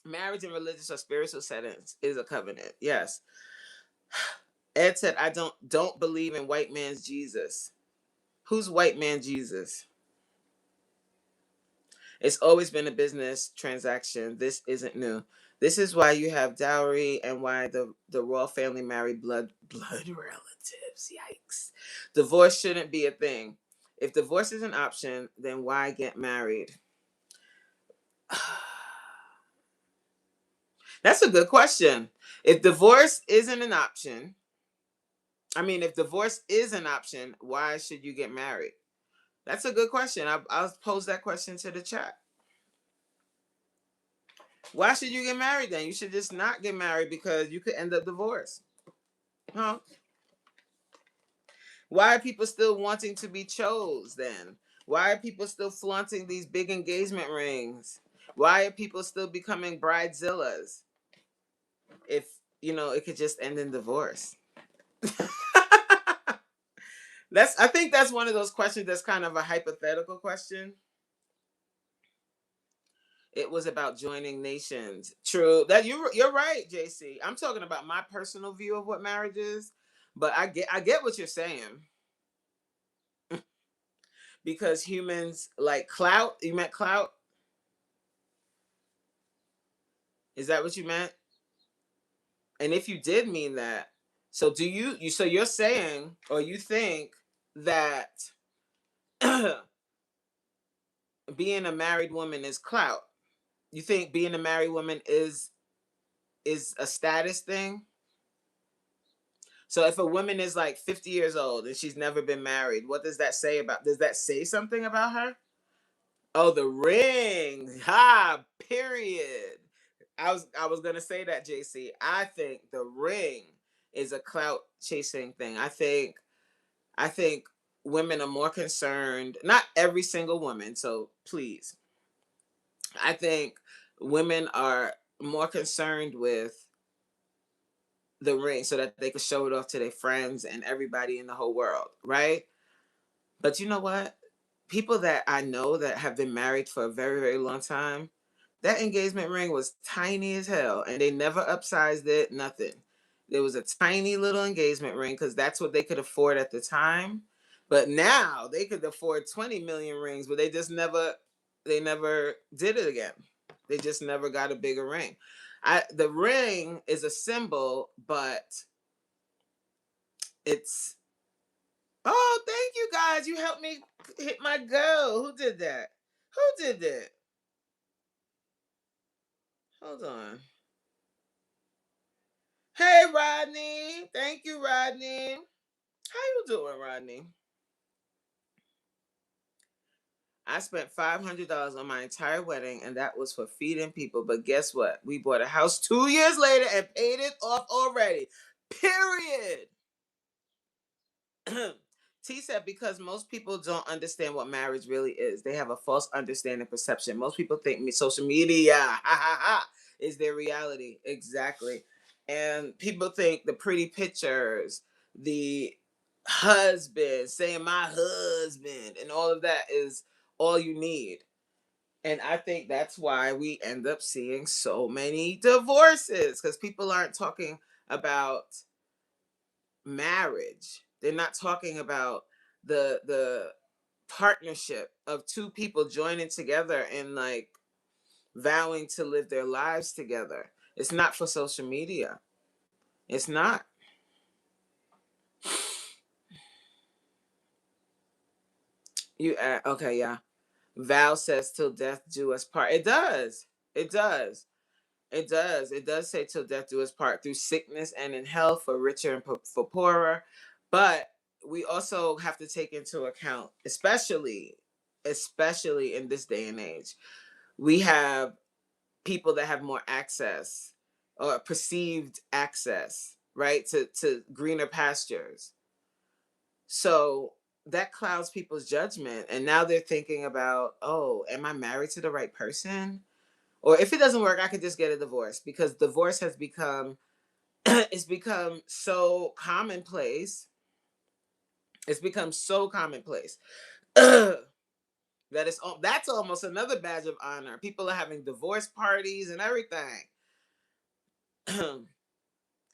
[SPEAKER 1] Marriage in religious or spiritual settings is a covenant. Yes. Ed said, I don't believe in white man's Jesus. Who's white man Jesus? It's always been a business transaction. This isn't new. This is why you have dowry and why the royal family marry blood relatives. Yikes. Divorce shouldn't be a thing. If divorce is an option, then why get married? That's a good question. If divorce isn't an option, if divorce is an option, why should you get married? That's a good question. I'll pose that question to the chat. Why should you get married then? You should just not get married because you could end up divorced. Huh? Why are people still wanting to be chose then? Why are people still flaunting these big engagement rings? Why are people still becoming bridezillas? If, it could just end in divorce. I think that's one of those questions that's kind of a hypothetical question. It was about joining nations. True. That you're right, JC. I'm talking about my personal view of what marriage is, but I get what you're saying. Because humans like clout. You meant clout? Is that what you meant? And if you did mean that, so do so you're saying or you think that being a married woman is clout? You think being a married woman is a status thing? So if a woman is like 50 years old and she's never been married, what does that say does that say something about her? Oh, the ring. Ha, period. I was gonna say that, JC. I think the ring is a clout chasing thing. I think women are more concerned, not every single woman, so please. I think women are more concerned with the ring so that they could show it off to their friends and everybody in the whole world, right? But you know what? People that I know that have been married for a very, very long time, that engagement ring was tiny as hell and they never upsized it, nothing. There was a tiny little engagement ring because that's what they could afford at the time. But now they could afford 20 million rings, but they never did it again. They just never got a bigger ring. The ring is a symbol, but it's oh, thank you guys. You helped me hit my goal. Who did that? Who did that? Hold on. Hey, Rodney. Thank you, Rodney. How you doing, Rodney? I spent $500 on my entire wedding, and that was for feeding people. But guess what? We bought a house 2 years later and paid it off already. Period. T said because most people don't understand what marriage really is. They have a false understanding perception. Most people think social media is their reality. Exactly. And people think the pretty pictures, the husband saying my husband, and all of that is all you need. And I think that's why we end up seeing so many divorces because people aren't talking about marriage. They're not talking about the partnership of two people joining together and like vowing to live their lives together. It's not for social media. It's not. Okay, yeah. Val says till death do us part. It does. It does. It does. It does say till death do us part through sickness and in health for richer and for poorer. But we also have to take into account, especially in this day and age, we have people that have more access or perceived access, right, to greener pastures. So that clouds people's judgment. And now they're thinking about, oh, am I married to the right person? Or if it doesn't work, I could just get a divorce because divorce has become it's become so commonplace. It's become so commonplace that that's almost another badge of honor. People are having divorce parties and everything.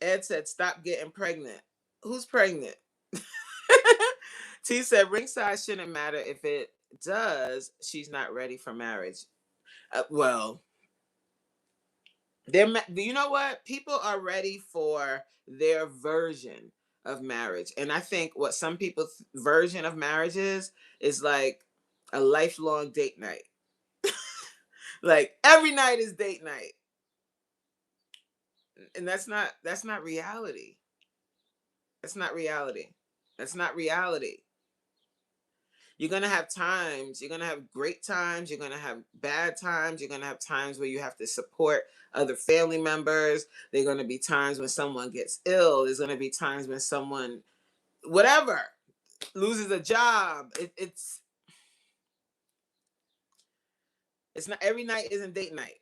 [SPEAKER 1] Ed said, "Stop getting pregnant." Who's pregnant? T said, "Ring size shouldn't matter. If it does, she's not ready for marriage." Well, you know what? People are ready for their version of marriage, and I think what some people's version of marriage is like a lifelong date night. Like every night is date night, and that's not reality. That's not reality. That's not reality. You're gonna have times. You're gonna have great times. You're gonna have bad times. You're gonna have times where you have to support other family members. There are gonna be times when someone gets ill. There's gonna be times when someone, whatever, loses a job. It's not every night isn't date night.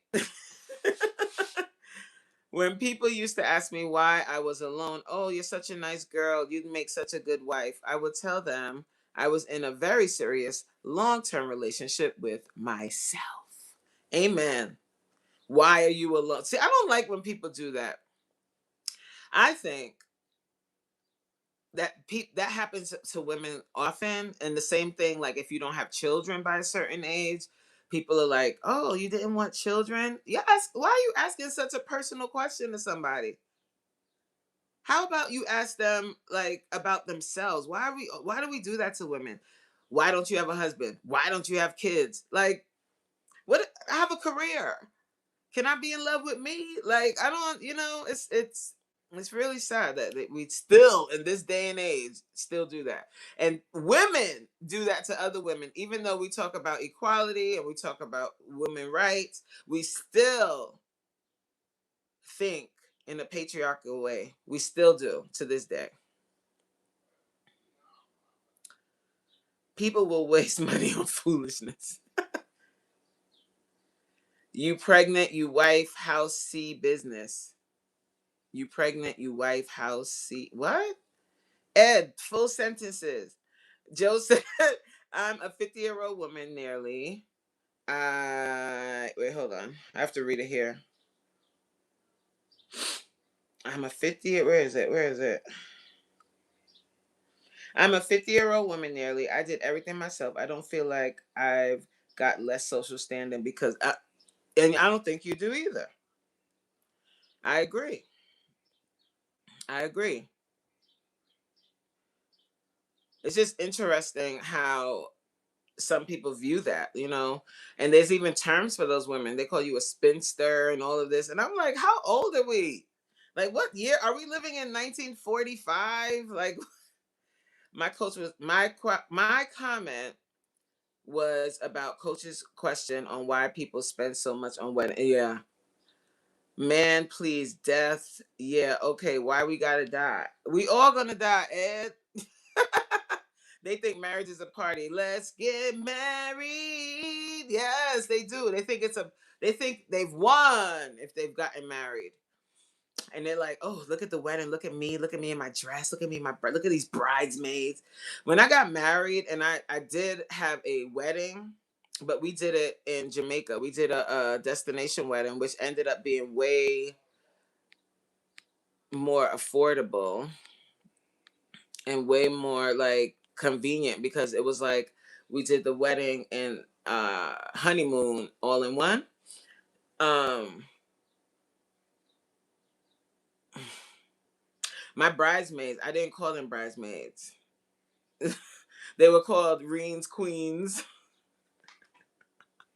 [SPEAKER 1] When people used to ask me why I was alone, oh, you're such a nice girl, you'd make such a good wife, I would tell them I was in a very serious long term relationship with myself. Amen. Why are you alone? See, I don't like when people do that. I think that happens to women often, and the same thing, like if you don't have children by a certain age, people are like, oh, you didn't want children? Yes. Why are you asking such a personal question to somebody? How about you ask them like about themselves? Why do we do that to women? Why don't you have a husband? Why don't you have kids? Like, what, I have a career. Can I be in love with me? Like, I don't, it's really sad that we still in this day and age still do that. And women do that to other women. Even though we talk about equality and we talk about women rights, we still think in a patriarchal way. We still do to this day. People will waste money on foolishness. You pregnant, you wife, house, see business. You pregnant, you wife, house, seat. What? Ed, full sentences. Joe said, I'm a 50-year-old woman nearly. Wait, hold on. I have to read it here. I'm a 50. Where is it? Where is it? I'm a 50-year-old woman nearly. I did everything myself. I don't feel like I've got less social standing and I don't think you do either. I agree. I agree. It's just interesting how some people view that, and there's even terms for those women. They call you a spinster and all of this. And I'm like, how old are we? Like, what year are we living in? 1945? Like, my coach was my comment was about coach's question on why people spend so much on wedding. Yeah. Man, please, death. Yeah, okay. Why we gotta die? We all gonna die, Ed. They think marriage is a party. Let's get married. Yes, they do. They think they've won if they've gotten married. And they're like, "Oh, look at the wedding. Look at me in my dress. Look at me in look at these bridesmaids." When I got married, and I did have a wedding, but we did it in Jamaica. We did a destination wedding, which ended up being way more affordable and way more like convenient, because it was like we did the wedding and honeymoon all in one. Um my bridesmaids, I didn't call them bridesmaids. They were called Reen's Queens.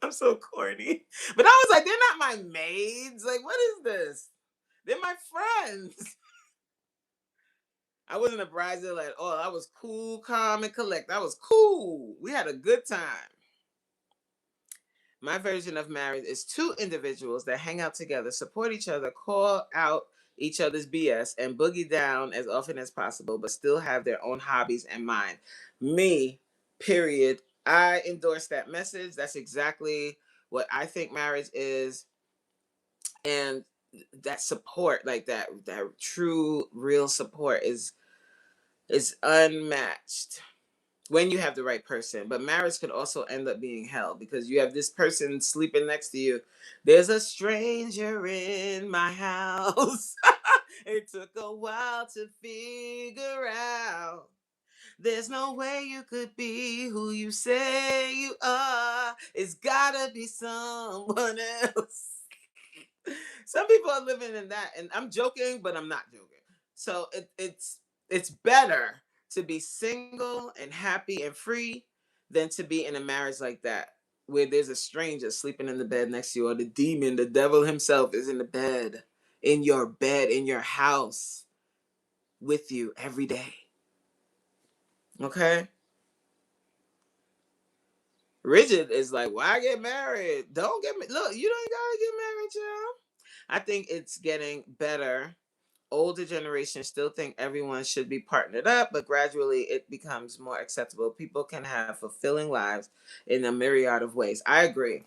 [SPEAKER 1] I'm so corny. But I was like, they're not my maids. Like, what is this? They're my friends. I wasn't a bridezilla at all. I was cool, calm, and collect. I was cool. We had a good time. My version of marriage is two individuals that hang out together, support each other, call out each other's BS, and boogie down as often as possible, but still have their own hobbies and mind. Me, period. I endorse that message. That's exactly what I think marriage is. And that support, like that true, real support is unmatched when you have the right person. But marriage could also end up being hell because you have this person sleeping next to you. There's a stranger in my house. It took a while to figure out. There's no way you could be who you say you are. It's gotta be someone else. Some people are living in that, and I'm joking, but I'm not joking. So it's better to be single and happy and free than to be in a marriage like that, where there's a stranger sleeping in the bed next to you, or the demon, the devil himself, is in the bed, in your house, with you every day. Okay. Rigid is like, why get married? Don't get me. Look, you don't gotta get married, y'all. I think it's getting better. Older generations still think everyone should be partnered up, but gradually it becomes more acceptable. People can have fulfilling lives in a myriad of ways. I agree.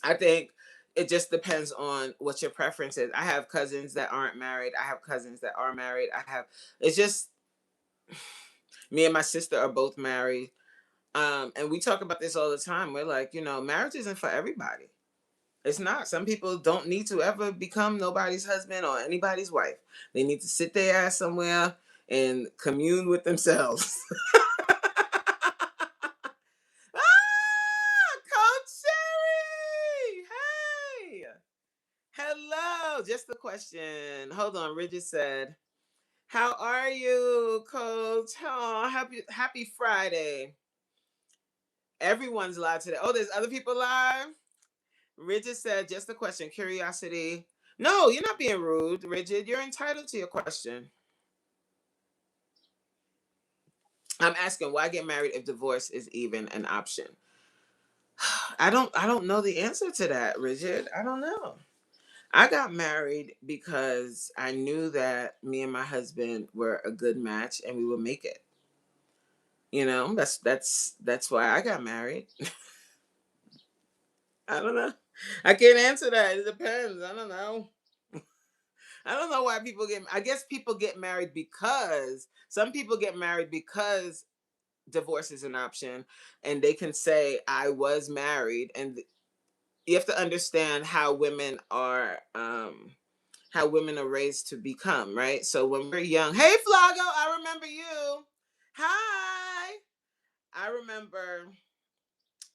[SPEAKER 1] I think it just depends on what your preference is. I have cousins that aren't married. I have cousins that are married. It's just, me and my sister are both married. And we talk about this all the time. We're like, marriage isn't for everybody. It's not. Some people don't need to ever become nobody's husband or anybody's wife. They need to sit their ass somewhere and commune with themselves. Coach Sherry! Hey! Hello! Just a question. Hold on. Bridget said, how are you, Coach? Oh, happy Friday. Everyone's live today. Oh, there's other people live? Rigid said, just a question, curiosity. No, you're not being rude, Rigid. You're entitled to your question. I'm asking, why get married if divorce is even an option? I don't know the answer to that, Rigid. I don't know. I got married because I knew that me and my husband were a good match and we would make it. That's why I got married. I don't know. I can't answer that. It depends. I don't know. I don't know why people get. I guess people get married because some people get married because divorce is an option, and they can say I was married, and you have to understand how women are raised to become, right? So when we're young, hey Flago, I remember you. Hi. I remember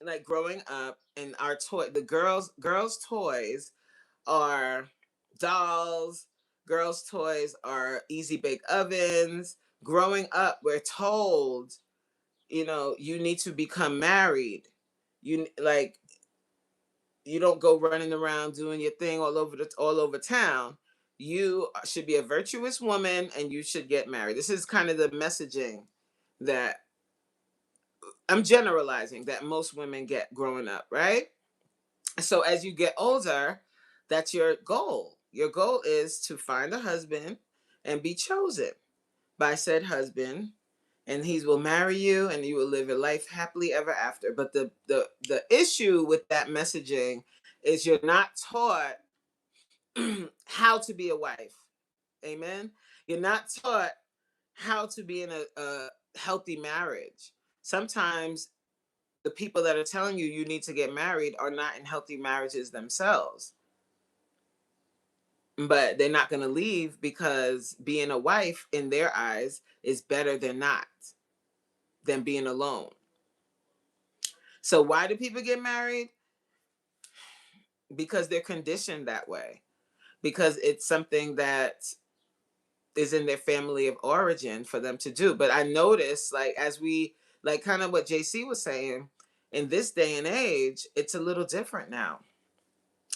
[SPEAKER 1] like growing up and the girls toys are dolls, girls toys are easy bake ovens. Growing up we're told, you need to become married. You like you don't go running around doing your thing all over town. You should be a virtuous woman and you should get married. This is kind of the messaging that I'm generalizing that most women get growing up, right? So as you get older, that's your goal. Your goal is to find a husband and be chosen by said husband, and he will marry you and you will live your life happily ever after. But the issue with that messaging is you're not taught how to be a wife. Amen. You're not taught how to be in a healthy marriage. Sometimes the people that are telling you need to get married are not in healthy marriages themselves, but they're not going to leave because being a wife in their eyes is better than being alone. So why do people get married? Because they're conditioned that way, because it's something that is in their family of origin for them to do. But I notice, like, as we, like, kind of what JC was saying, in this day and age, it's a little different now.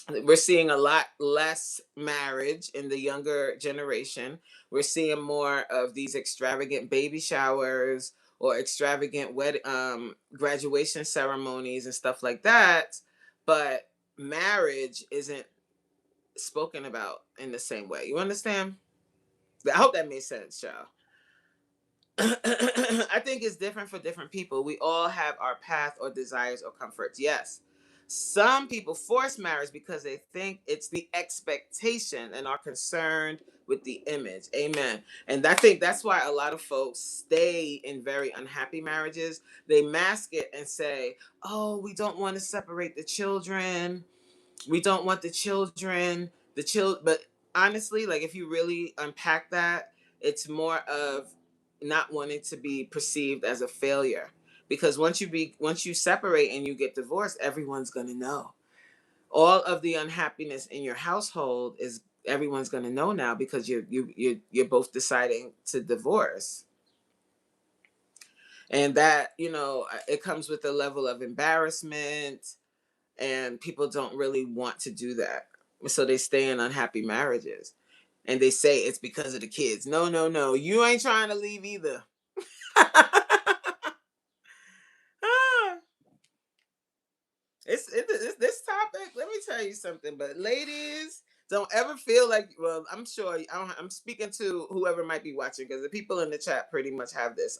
[SPEAKER 1] We're seeing a lot less marriage in the younger generation. We're seeing more of these extravagant baby showers or extravagant graduation ceremonies and stuff like that. But marriage isn't spoken about in the same way. You understand? I hope that made sense, y'all. I think it's different for different people. We all have our path or desires or comforts. Yes. Some people force marriage because they think it's the expectation and are concerned with the image. Amen. And I think that's why a lot of folks stay in very unhappy marriages. They mask it and say, oh, we don't want to separate the children. We don't want but honestly, like if you really unpack that, it's more of not wanting to be perceived as a failure, because once you separate and you get divorced, everyone's going to know all of the unhappiness in your household. Is everyone's going to know now because you're both deciding to divorce. And that, it comes with a level of embarrassment, and people don't really want to do that, so they stay in unhappy marriages, and they say it's because of the kids. No, no, no, you ain't trying to leave either. It's this topic, let me tell you something, but ladies, don't ever feel like, well, I'm sure I'm speaking to whoever might be watching, because the people in the chat pretty much have this.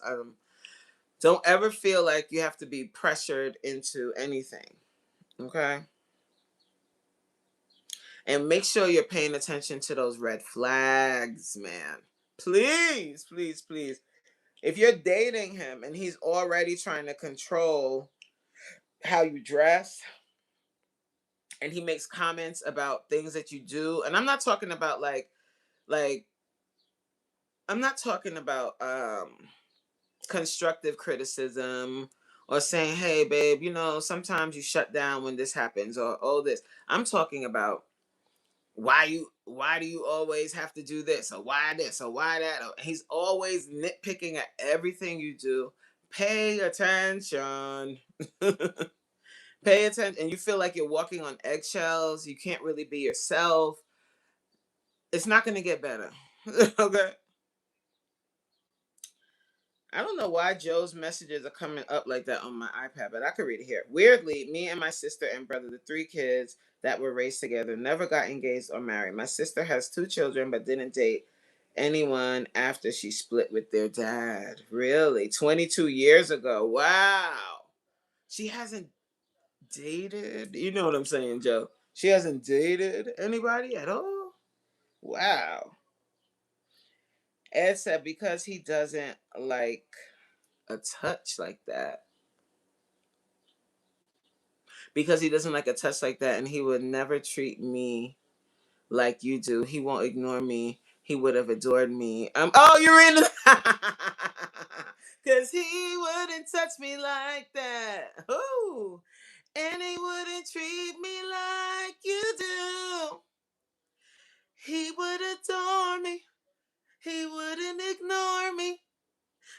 [SPEAKER 1] Don't ever feel like you have to be pressured into anything. Okay. And make sure you're paying attention to those red flags, man. Please, please, please. If you're dating him and he's already trying to control how you dress, and he makes comments about things that you do, and I'm not talking about like I'm not talking about constructive criticism or saying, "Hey babe, sometimes you shut down when this happens," or "Oh this." I'm talking about, why do you always have to do this, or why this, or why that, or he's always nitpicking at everything you do. Pay attention. Pay attention, and you feel like you're walking on eggshells, you can't really be yourself. It's not going to get better. Okay. I don't know why Joe's messages are coming up like that on my iPad, but I could read it here. Weirdly, me and my sister and brother, the three kids that were raised together, never got engaged or married. My sister has two children but didn't date anyone after she split with their dad. Really? 22 years ago. Wow. She hasn't dated. You know what I'm saying, Joe? She hasn't dated anybody at all? Wow. Ed said because he doesn't like a touch like that. Because he doesn't like a touch like that, and he would never treat me like you do. He won't ignore me. He would have adored me. Oh, you're in. Cause he wouldn't touch me like that. Ooh. And he wouldn't treat me like you do. He would adore me. He wouldn't ignore me.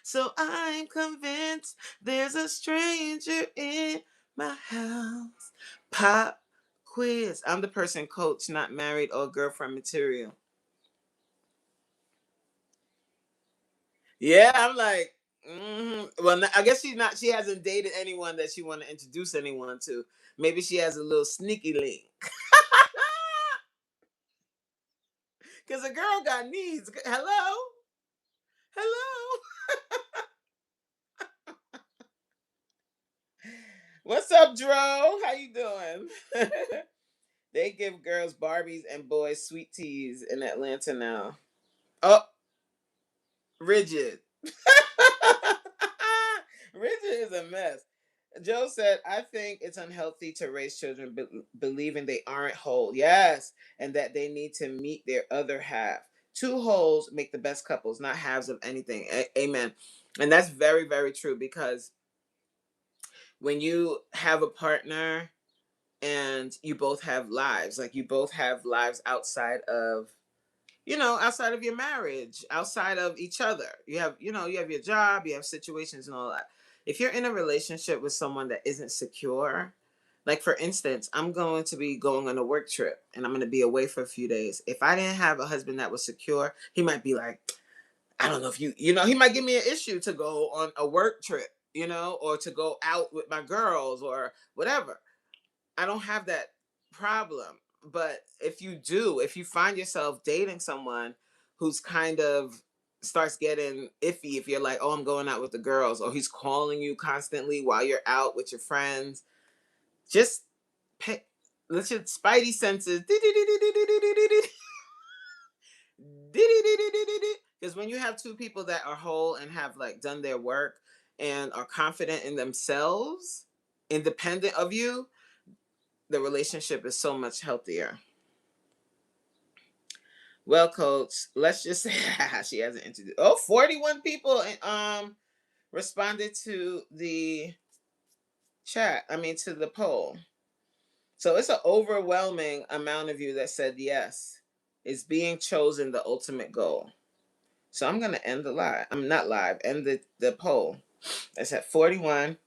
[SPEAKER 1] So I'm convinced there's a stranger in my house. Pop quiz. I'm the person coach, not married or girlfriend material. Yeah, I'm like, well, I guess she's not. She hasn't dated anyone that she want to introduce anyone to. Maybe she has a little sneaky link. Cause a girl got needs. Hello, hello. What's up, Dro? How you doing? They give girls Barbies and boys sweet teas in Atlanta now. Oh, rigid. Rigid is a mess. Joe said, I think it's unhealthy to raise children believing they aren't whole. Yes, and that they need to meet their other half. Two wholes make the best couples, not halves of anything. Amen. And that's very, very true because when you have a partner and you both have lives, like you both have lives outside of outside of your marriage, outside of each other. You have your job, you have situations and all that. If you're in a relationship with someone that isn't secure, like for instance, I'm going to be going on a work trip and I'm going to be away for a few days. If I didn't have a husband that was secure, he might be like, I don't know if he might give me an issue to go on a work trip, or to go out with my girls or whatever. I don't have that problem. But if you find yourself dating someone who's kind of starts getting iffy, if you're like, oh, I'm going out with the girls, or he's calling you constantly while you're out with your friends, just pay, let your spidey senses. Because when you have two people that are whole and have like done their work and are confident in themselves, independent of you, the relationship is so much healthier. Well, coach, let's just say she hasn't introduced. Oh, 41 people responded to the chat. I mean, to the poll. So it's an overwhelming amount of you that said yes. Is being chosen the ultimate goal? So I'm gonna end the live. I'm not live. End the poll. It's at 41.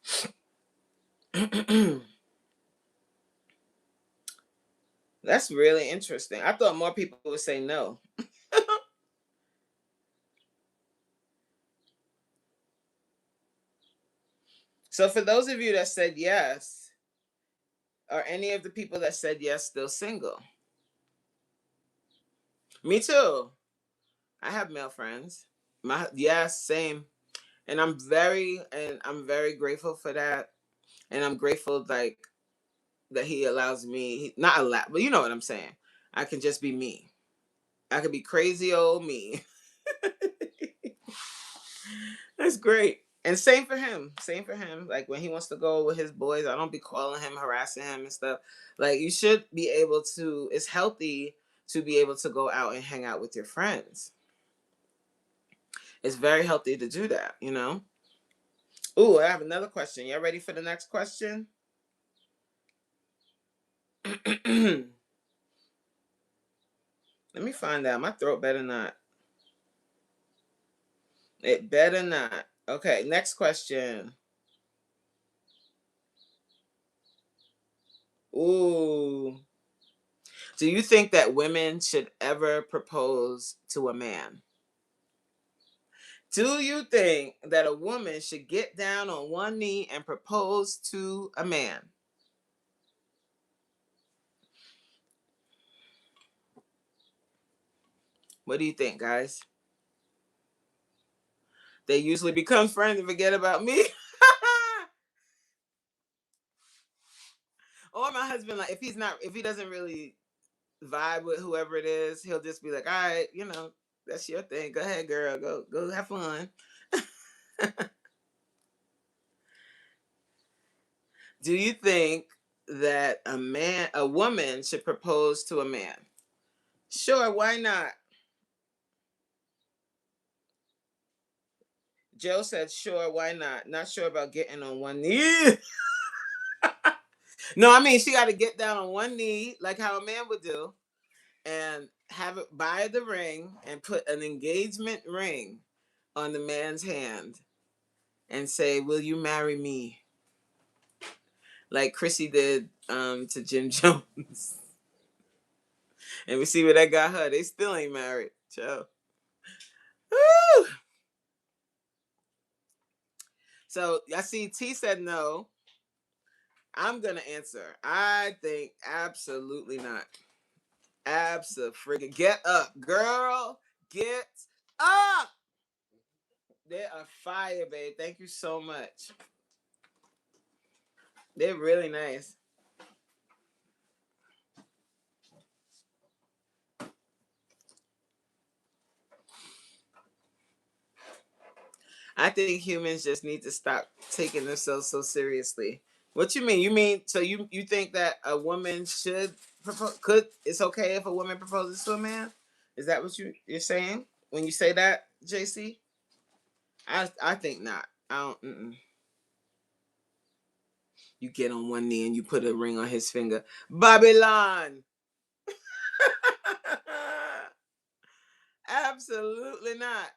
[SPEAKER 1] That's really interesting. I thought more people would say no. So for those of you that said yes, are any of the people that said yes still single? Me too. I have male friends. Yes, same. And I'm very grateful for that. And I'm grateful like that he allows me not a lot, but you know what I'm saying. I can just be me. I could be crazy old me. That's great. And same for him. Same for him. Like when he wants to go with his boys, I don't be calling him, harassing him and stuff. Like you should be able to, it's healthy to be able to go out and hang out with your friends. It's very healthy to do that. Ooh, I have another question. Y'all ready for the next question? Let me find out. My throat better not. It better not. Okay, next question. Ooh. Do you think that women should ever propose to a man? Do you think that a woman should get down on one knee and propose to a man? What do you think, guys? They usually become friends and forget about me. Or my husband, like if he doesn't really vibe with whoever it is, he'll just be like, all right, that's your thing. Go ahead, girl. Go have fun. Do you think that a woman should propose to a man? Sure, why not? Joe said, sure, why not? Not sure about getting on one knee. No, I mean, she got to get down on one knee, like how a man would do, and have it buy the ring and put an engagement ring on the man's hand and say, will you marry me? Like Chrissy did to Jim Jones. And we see where that got her. They still ain't married. Joe. Woo! So I see T said no. I'm gonna answer. I think absolutely not. Absolutely. Get up, girl. Get up. They are fire, babe. Thank you so much. They're really nice. I think humans just need to stop taking themselves so seriously. What you mean? You mean so you think that a woman should propose? Could it's okay if a woman proposes to a man? Is that what you're saying when you say that, JC? I think not. I don't. You get on one knee and you put a ring on his finger. Babylon. Absolutely not.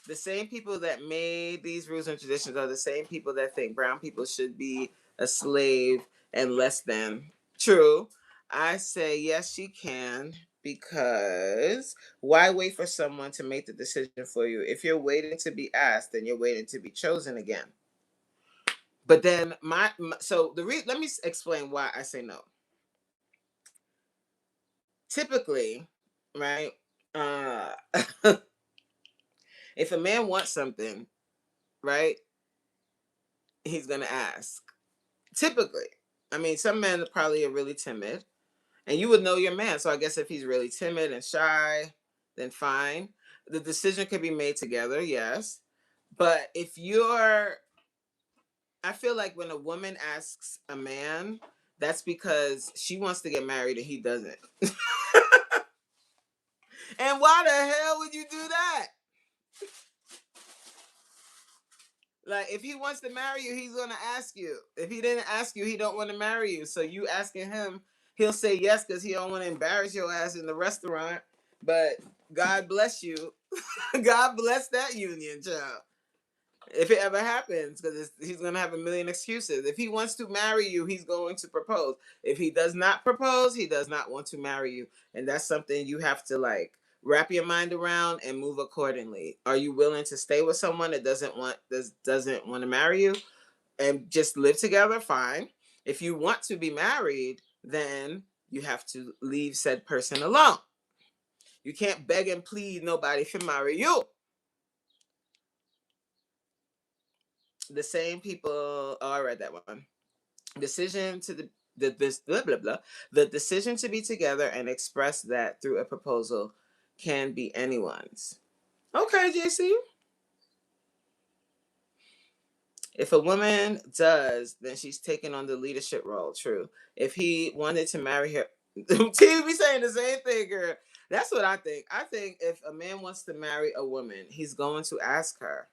[SPEAKER 1] The same people that made these rules and traditions are the same people that think brown people should be a slave and less than. True. I say yes, she can, because why wait for someone to make the decision for you? If you're waiting to be asked, then you're waiting to be chosen again. But then so let me explain why I say no. Typically, right? Uh, if a man wants something, right, he's gonna ask. Typically, I mean, some men probably are really timid, and you would know your man. So I guess if he's really timid and shy, then fine. The decision could be made together, yes. But if you're, I feel like when a woman asks a man, that's because she wants to get married and he doesn't. And why the hell would you do that? Like, if he wants to marry you, he's gonna ask you. If he didn't ask you, he don't want to marry you. So you asking him, he'll say yes because he don't want to embarrass your ass in the restaurant. But God bless you. God bless that union, child. If it ever happens, because he's gonna have a million excuses. If he wants to marry you, he's going to propose. If he does not propose, he does not want to marry you, and that's something you have to like wrap your mind around and move accordingly. Are you willing to stay with someone that doesn't want to marry you and just live together? Fine. If you want to be married, then you have to leave said person alone. You can't beg and plead nobody to marry you. The same people. Oh, I read that one. Decision to the this blah blah blah. The decision to be together and express that through a proposal can be anyone's. Okay, JC. If a woman does, then she's taking on the leadership role. True. If he wanted to marry her, T be saying the same thing, girl. That's what I think. I think if a man wants to marry a woman, he's going to ask her,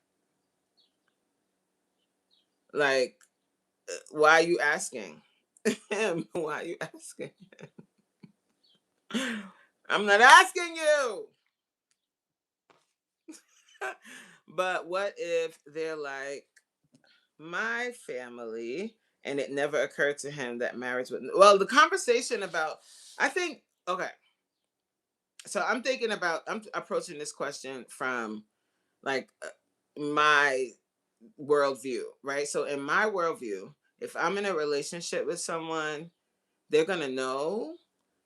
[SPEAKER 1] like, why are you asking him? Why are you asking him? I'm not asking you. But what if they're like, my family, and it never occurred to him that marriage would. Well, the conversation about, I think, okay. So I'm approaching this question from like my worldview, right? So in my worldview, if I'm in a relationship with someone, they're gonna know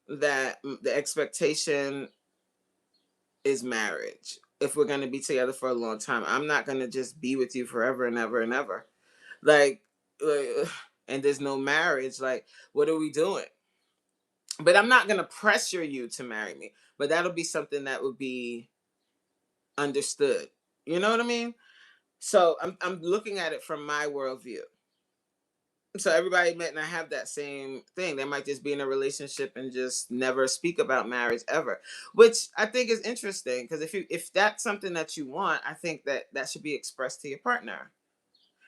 [SPEAKER 1] that the expectation is marriage. if we're going to be together for a long time. I'm not going to just be with you forever and ever and ever. Like, and there's no marriage. Like, what are we doing? But I'm not going to pressure you to marry me. But that'll be something that would be understood. You know what I mean? So I'm looking at it from my worldview. So everybody might not have that same thing. They might just be in a relationship and just never speak about marriage ever, which I think is interesting because if that's something that you want, I think that that should be expressed to your partner.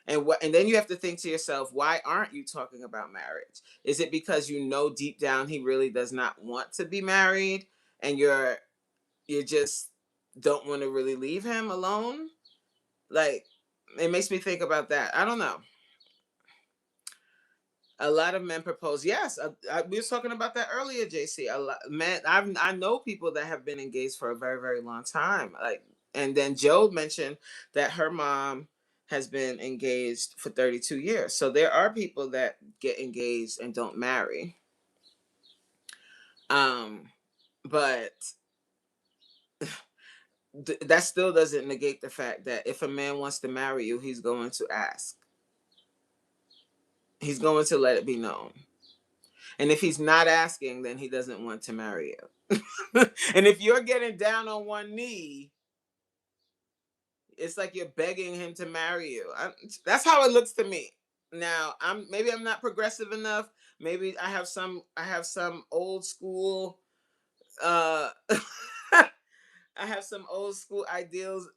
[SPEAKER 1] And then you have to think to yourself, why aren't you talking about marriage? Is it because you know deep down he really does not want to be married, and you just don't want to really leave him alone? Like, it makes me think about that. I don't know. A lot of men propose. Yes, we were talking about that earlier, JC. A lot, men. I know people that have been engaged for a very, very long time. Like, and then Joe mentioned that her mom has been engaged for 32 years. So there are people that get engaged and don't marry. Um, but that still doesn't negate the fact that if a man wants to marry you, he's going to ask. He's going to let it be known. And if he's not asking, then he doesn't want to marry you. And if you're getting down on one knee, it's like you're begging him to marry you. That's how it looks to me. Now, I'm not progressive enough. Maybe I have some old school I have some old school ideals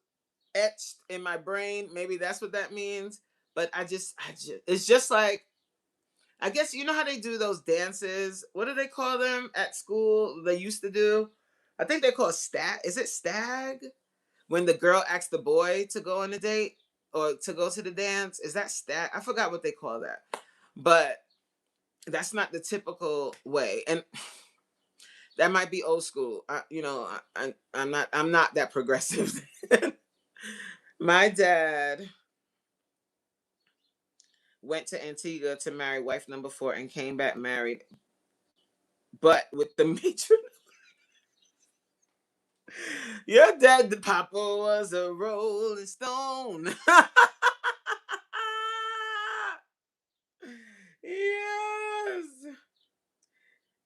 [SPEAKER 1] etched in my brain. Maybe that's what that means. But I just it's just like, I guess you know how they do those dances. What do they call them at school? They used to do. I think they call stag. Is it stag? When the girl asks the boy to go on a date or to go to the dance, is that stag? I forgot what they call that. But that's not the typical way, and that might be old school. I'm not that progressive. My dad went to Antigua to marry wife number 4 and came back married, but with the matron. Your dad, the papa, was a rolling stone. Yes.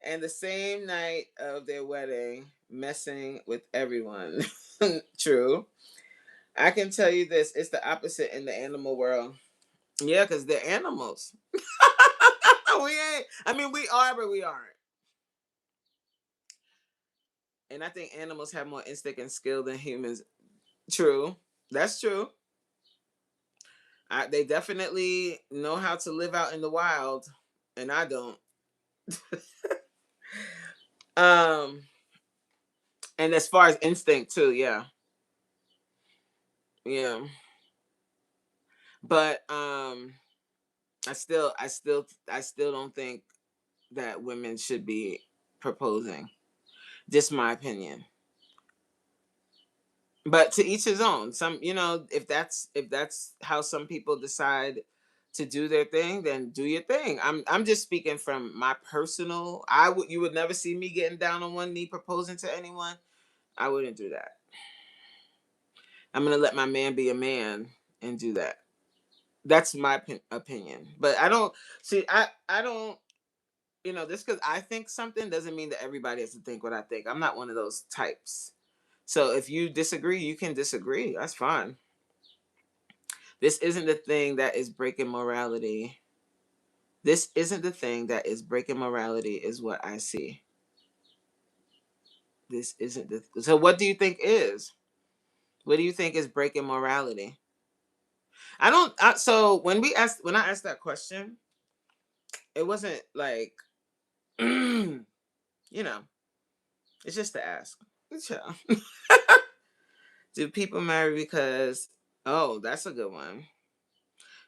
[SPEAKER 1] And the same night of their wedding, messing with everyone. True. I can tell you this, it's the opposite in the animal world. Yeah, because they're animals. We ain't, I mean, we are, but we aren't. And I think animals have more instinct and skill than humans. True. That's true. They definitely know how to live out in the wild, and I don't. um, and as far as instinct too, yeah, yeah. But I still don't think that women should be proposing. Just my opinion. But to each his own. Some, if that's how some people decide to do their thing, then do your thing. I'm just speaking from my personal. You would never see me getting down on one knee proposing to anyone. I wouldn't do that. I'm gonna let my man be a man and do that. That's my opinion. But I don't see. I don't. Just because I think something doesn't mean that everybody has to think what I think. I'm not one of those types. So if you disagree, you can disagree. That's fine. This isn't the thing that is breaking morality. This isn't the thing that is breaking morality, is what I see. This isn't the. So what do you think is? What do you think is breaking morality? I don't. So when I asked that question, it wasn't like, you know, it's just to ask. So, do people marry because? Oh, that's a good one.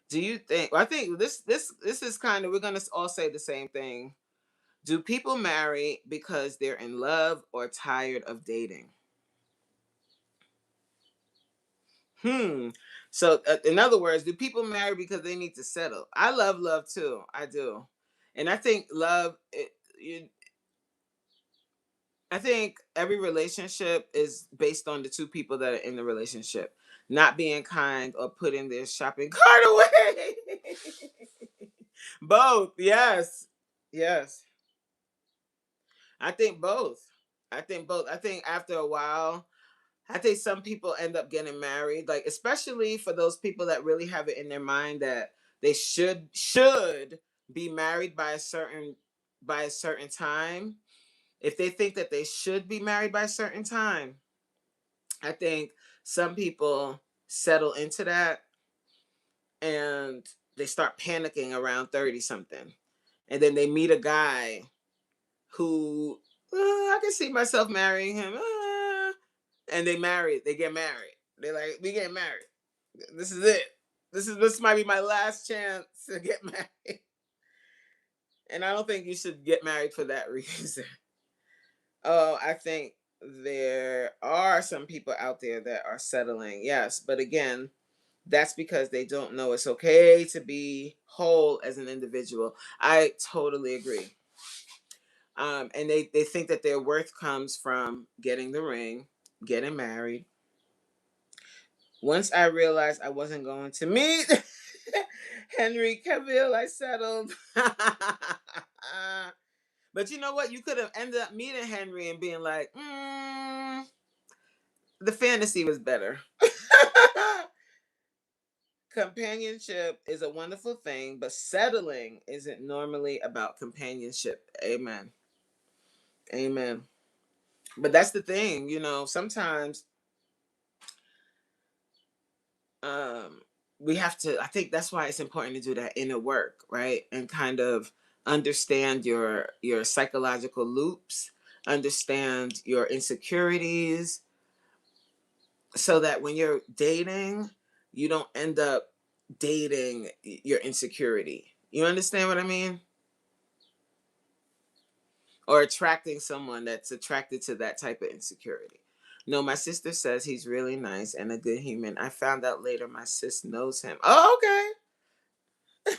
[SPEAKER 1] Do you think? Well, I think this is kind of, we're gonna all say the same thing. Do people marry because they're in love or tired of dating? Hmm. So, in other words, do people marry because they need to settle? I love love too. I do, and I think love. I think every relationship is based on the two people that are in the relationship, not being kind or putting their shopping cart away. Both, yes. Yes. I think both. I think both. I think after a while, I think some people end up getting married, like especially for those people that really have it in their mind that they should be married by a certain time. If they think that they should be married by a certain time, I think some people settle into that and they start panicking around 30 something. And then they meet a guy who I can see myself marrying him. And they get married. They're like, we get married. This is it. This might be my last chance to get married. And I don't think you should get married for that reason. Oh, I think there are some people out there that are settling, yes. But again, that's because they don't know it's okay to be whole as an individual. I totally agree. And they think that their worth comes from getting the ring, getting married. Once I realized I wasn't going to meet Henry Cavill, I settled. But you know what? You could have ended up meeting Henry and being like, the fantasy was better. Companionship is a wonderful thing, but settling isn't normally about companionship. Amen. Amen. But that's the thing, sometimes um we have to, I think that's why it's important to do that inner work, right? And kind of understand your psychological loops, understand your insecurities, so that when you're dating, you don't end up dating your insecurity. You understand what I mean? Or attracting someone that's attracted to that type of insecurity. No, my sister says he's really nice and a good human. I found out later my sis knows him. Oh, okay.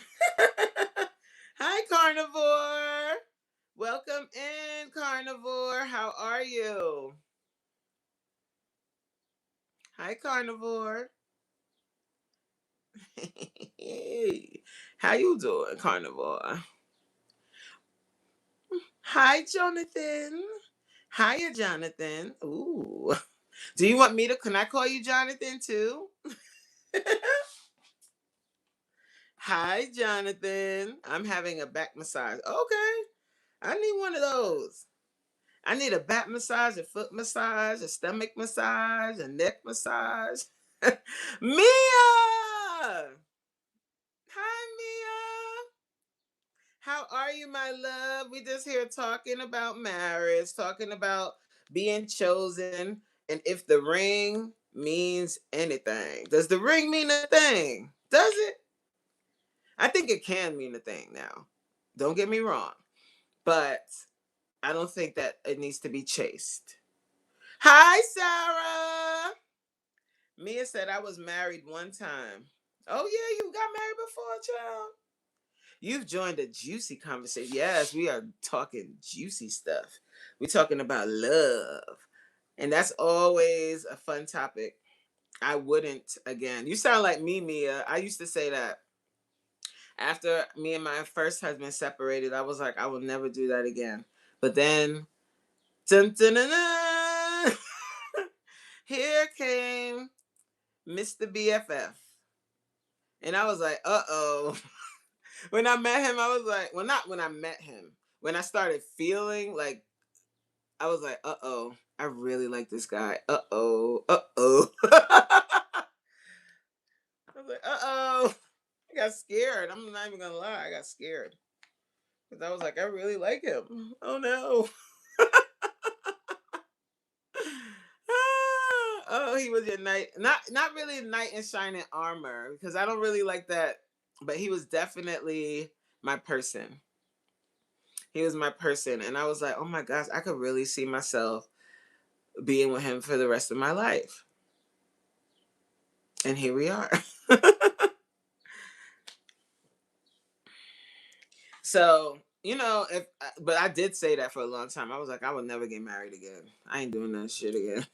[SPEAKER 1] Hi, Carnivore. Welcome in, Carnivore. How are you? Hi, Carnivore. How you doing, Carnivore? Hi, Jonathan. Hiya, Jonathan. Ooh. Do you want me to? Can I call you Jonathan too? Hi, Jonathan. I'm having a back massage. Okay. I need one of those. I need a back massage, a foot massage, a stomach massage, a neck massage. Mia! Hi, Mia. How are you, my love? We just here talking about marriage, talking about being chosen, and if the ring means anything. Does the ring mean a thing? Does it? I think it can mean a thing now. Don't get me wrong. But I don't think that it needs to be chased. Hi, Sarah. Mia said I was married one time. Oh, yeah, you got married before, child. You've joined a juicy conversation. Yes, we are talking juicy stuff. We're talking about love. And that's always a fun topic. I wouldn't, again. You sound like me, Mia. I used to say that. After me and my first husband separated, I was like, I will never do that again. But then, dun, dun, dun, dun, here came Mr. BFF. And I was like, uh-oh. When I met him, I was like, well, not when I met him. When I started feeling like, I was like, uh-oh, I really like this guy. Uh-oh, uh-oh. I was like, uh-oh. I got scared. I'm not even gonna lie. I got scared. Because I was like, I really like him. Oh no. Oh, he was your knight. Not really knight in shining armor, because I don't really like that. But he was definitely my person. He was my person. And I was like, oh my gosh, I could really see myself being with him for the rest of my life. And here we are. So if but I did say that for a long time. I was like, I would never get married again. I ain't doing that shit again.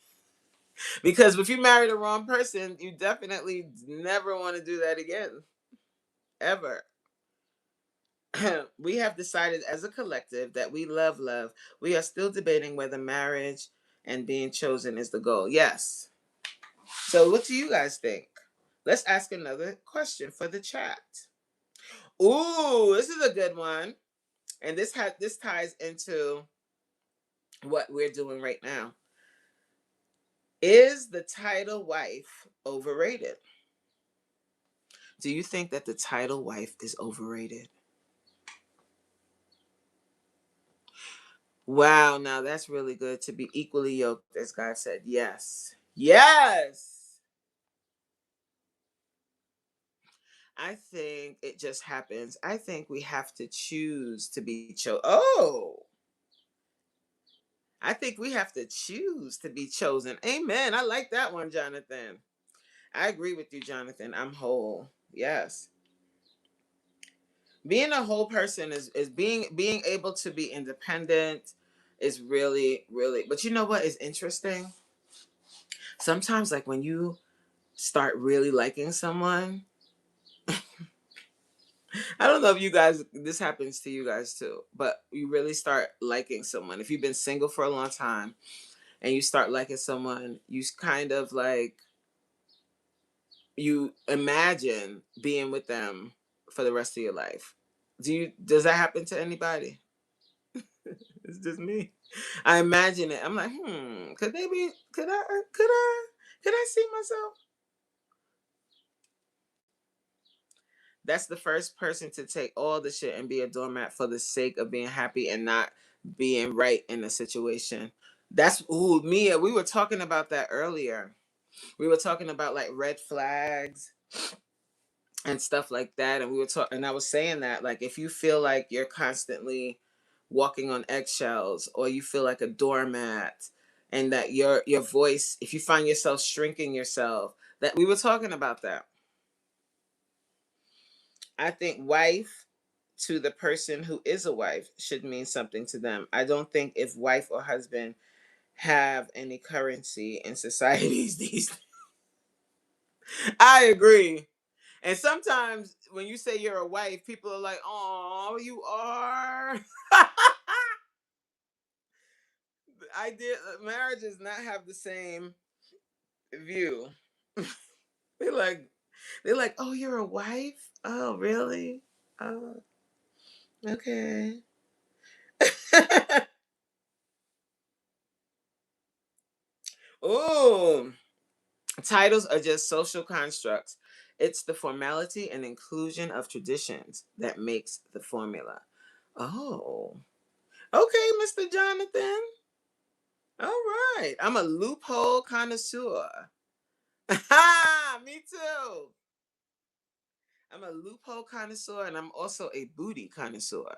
[SPEAKER 1] Because if you marry the wrong person, you definitely never want to do that again. Ever. We have decided as a collective that we love love. We are still debating whether marriage and being chosen is the goal. Yes. So what do you guys think? Let's ask another question for the chat. Ooh, this is a good one. And this ties into what we're doing right now. Is the title wife overrated? Do you think that the title wife is overrated? Wow, now that's really good, to be equally yoked, as God said. Yes. Yes. I think it just happens. I think we have to choose to be Oh, I think we have to choose to be chosen. Amen. I like that one, Jonathan. I agree with you, Jonathan. I'm whole. Yes. Being a whole person is being able to be independent is really, really, but you know what is interesting? Sometimes, like, when you start really liking someone, I don't know if you guys, this happens to you guys too, but you really start liking someone. If you've been single for a long time and you start liking someone, you kind of like, you imagine being with them for the rest of your life. Does that happen to anybody? It's just me. I imagine it. I'm like, could they be, could I see myself? That's the first person to take all the shit and be a doormat for the sake of being happy and not being right in the situation. That's, ooh, Mia, we were talking about that earlier. We were talking about like red flags and stuff like that. And we were talking, and I was saying that, like, if you feel like you're constantly walking on eggshells, or you feel like a doormat, and that your voice, if you find yourself shrinking yourself, that we were talking about that. I think wife to the person who is a wife should mean something to them. I don't think if wife or husband have any currency in societies these days. I agree. And sometimes when you say you're a wife, people are like, "Oh, you are." I did. Marriages not have the same view. They're like, "Oh, you're a wife? Oh, really? Oh, okay." Oh, titles are just social constructs. It's the formality and inclusion of traditions that makes the formula. Oh, okay, Mr. Jonathan. All right. I'm a loophole connoisseur. Ha! Me too. I'm a loophole connoisseur, and I'm also a booty connoisseur.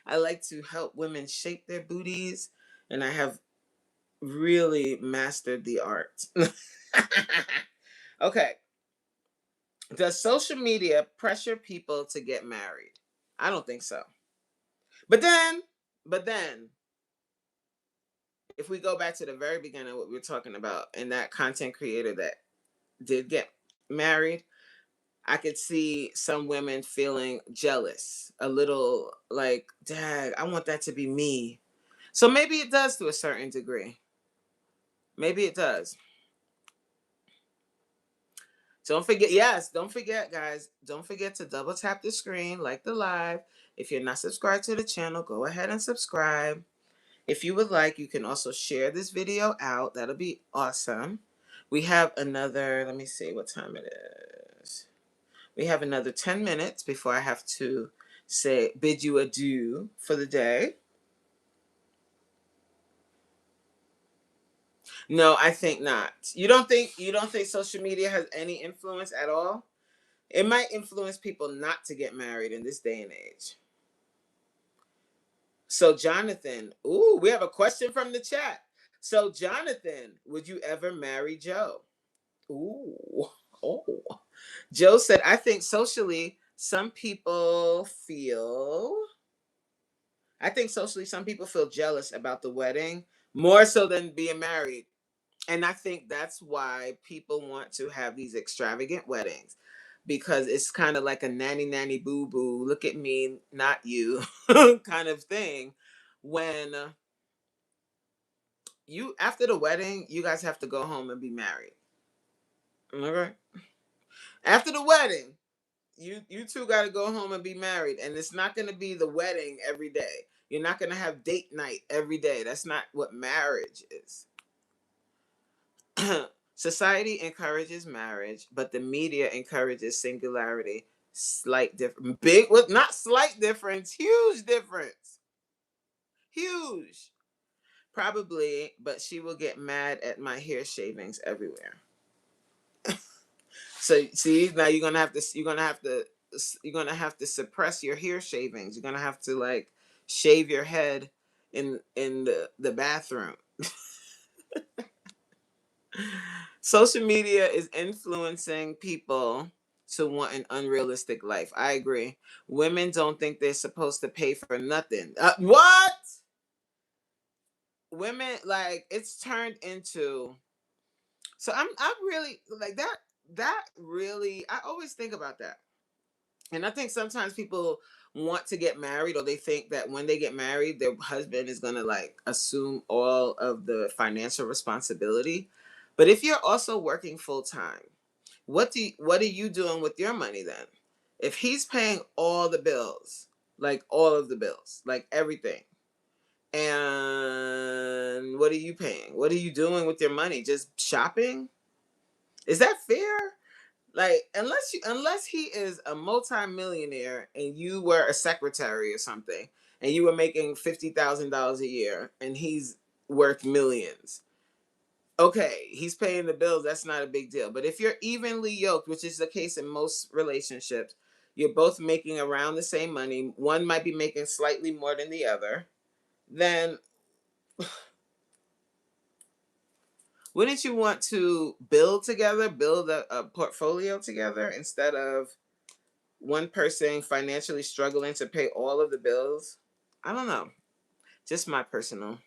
[SPEAKER 1] I like to help women shape their booties, and I have really mastered the art. Okay. Does social media pressure people to get married? I don't think so. But then, but then, if we go back to the very beginning, what we were talking about, and that content creator that did get married, I could see some women feeling jealous, a little like, dang, I want that to be me. So maybe it does to a certain degree. Maybe it does. Don't forget, yes, don't forget, guys. Don't forget to double tap the screen, like the live. If you're not subscribed to the channel, go ahead and subscribe. If you would like, you can also share this video out. That'll be awesome. We have another, let me see what time it is. We have another 10 minutes before I have to bid you adieu for the day. No, I think not. You don't think social media has any influence at all? It might influence people not to get married in this day and age. So Jonathan, ooh, we have a question from the chat. So Jonathan, would you ever marry Joe? Ooh. Oh. Joe said, I think socially Some people feel, I think socially, some people feel jealous about the wedding more so than being married. And I think that's why people want to have these extravagant weddings, because it's kind of like a nanny nanny boo boo, look at me, not you kind of thing. When you, after the wedding, you guys have to go home and be married. Okay. After the wedding, you two got to go home and be married, and it's not going to be the wedding every day. You're not going to have date night every day. That's not what marriage is. Society encourages marriage, but the media encourages singularity. Slight difference, big, what? Not slight difference, huge difference, huge. Probably, but she will get mad at my hair shavings everywhere. So see, now you're gonna have to suppress your hair shavings. You're gonna have to like shave your head in the bathroom. Social media is influencing people to want an unrealistic life. I agree. Women don't think they're supposed to pay for nothing. What? Women, like, it's turned into, so I'm really like that. That really, I always think about that. And I think sometimes people want to get married, or they think that when they get married, their husband is going to like assume all of the financial responsibility. But if you're also working full time, what are you doing with your money then? If he's paying all the bills, like all of the bills, like everything, and what are you paying? What are you doing with your money? Just shopping? Is that fair? Like, unless he is a multimillionaire and you were a secretary or something, and you were making $50,000 a year and he's worth millions. Okay, he's paying the bills, that's not a big deal. But if you're evenly yoked, which is the case in most relationships, you're both making around the same money, one might be making slightly more than the other, then wouldn't you want to build together, build a portfolio together, instead of one person financially struggling to pay all of the bills? I don't know. Just my personal.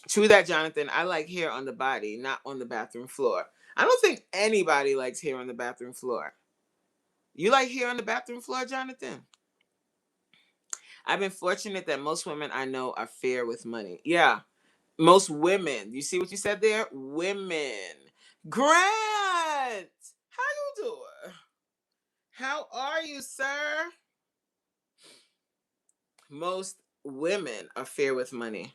[SPEAKER 1] True that, Jonathan. I like hair on the body, not on the bathroom floor. I don't think anybody likes hair on the bathroom floor. You like hair on the bathroom floor, Jonathan? I've been fortunate that most women I know are fair with money. Yeah, most women. You see what you said there? Women. Grant, how you doing? How are you, sir? Most women are fair with money.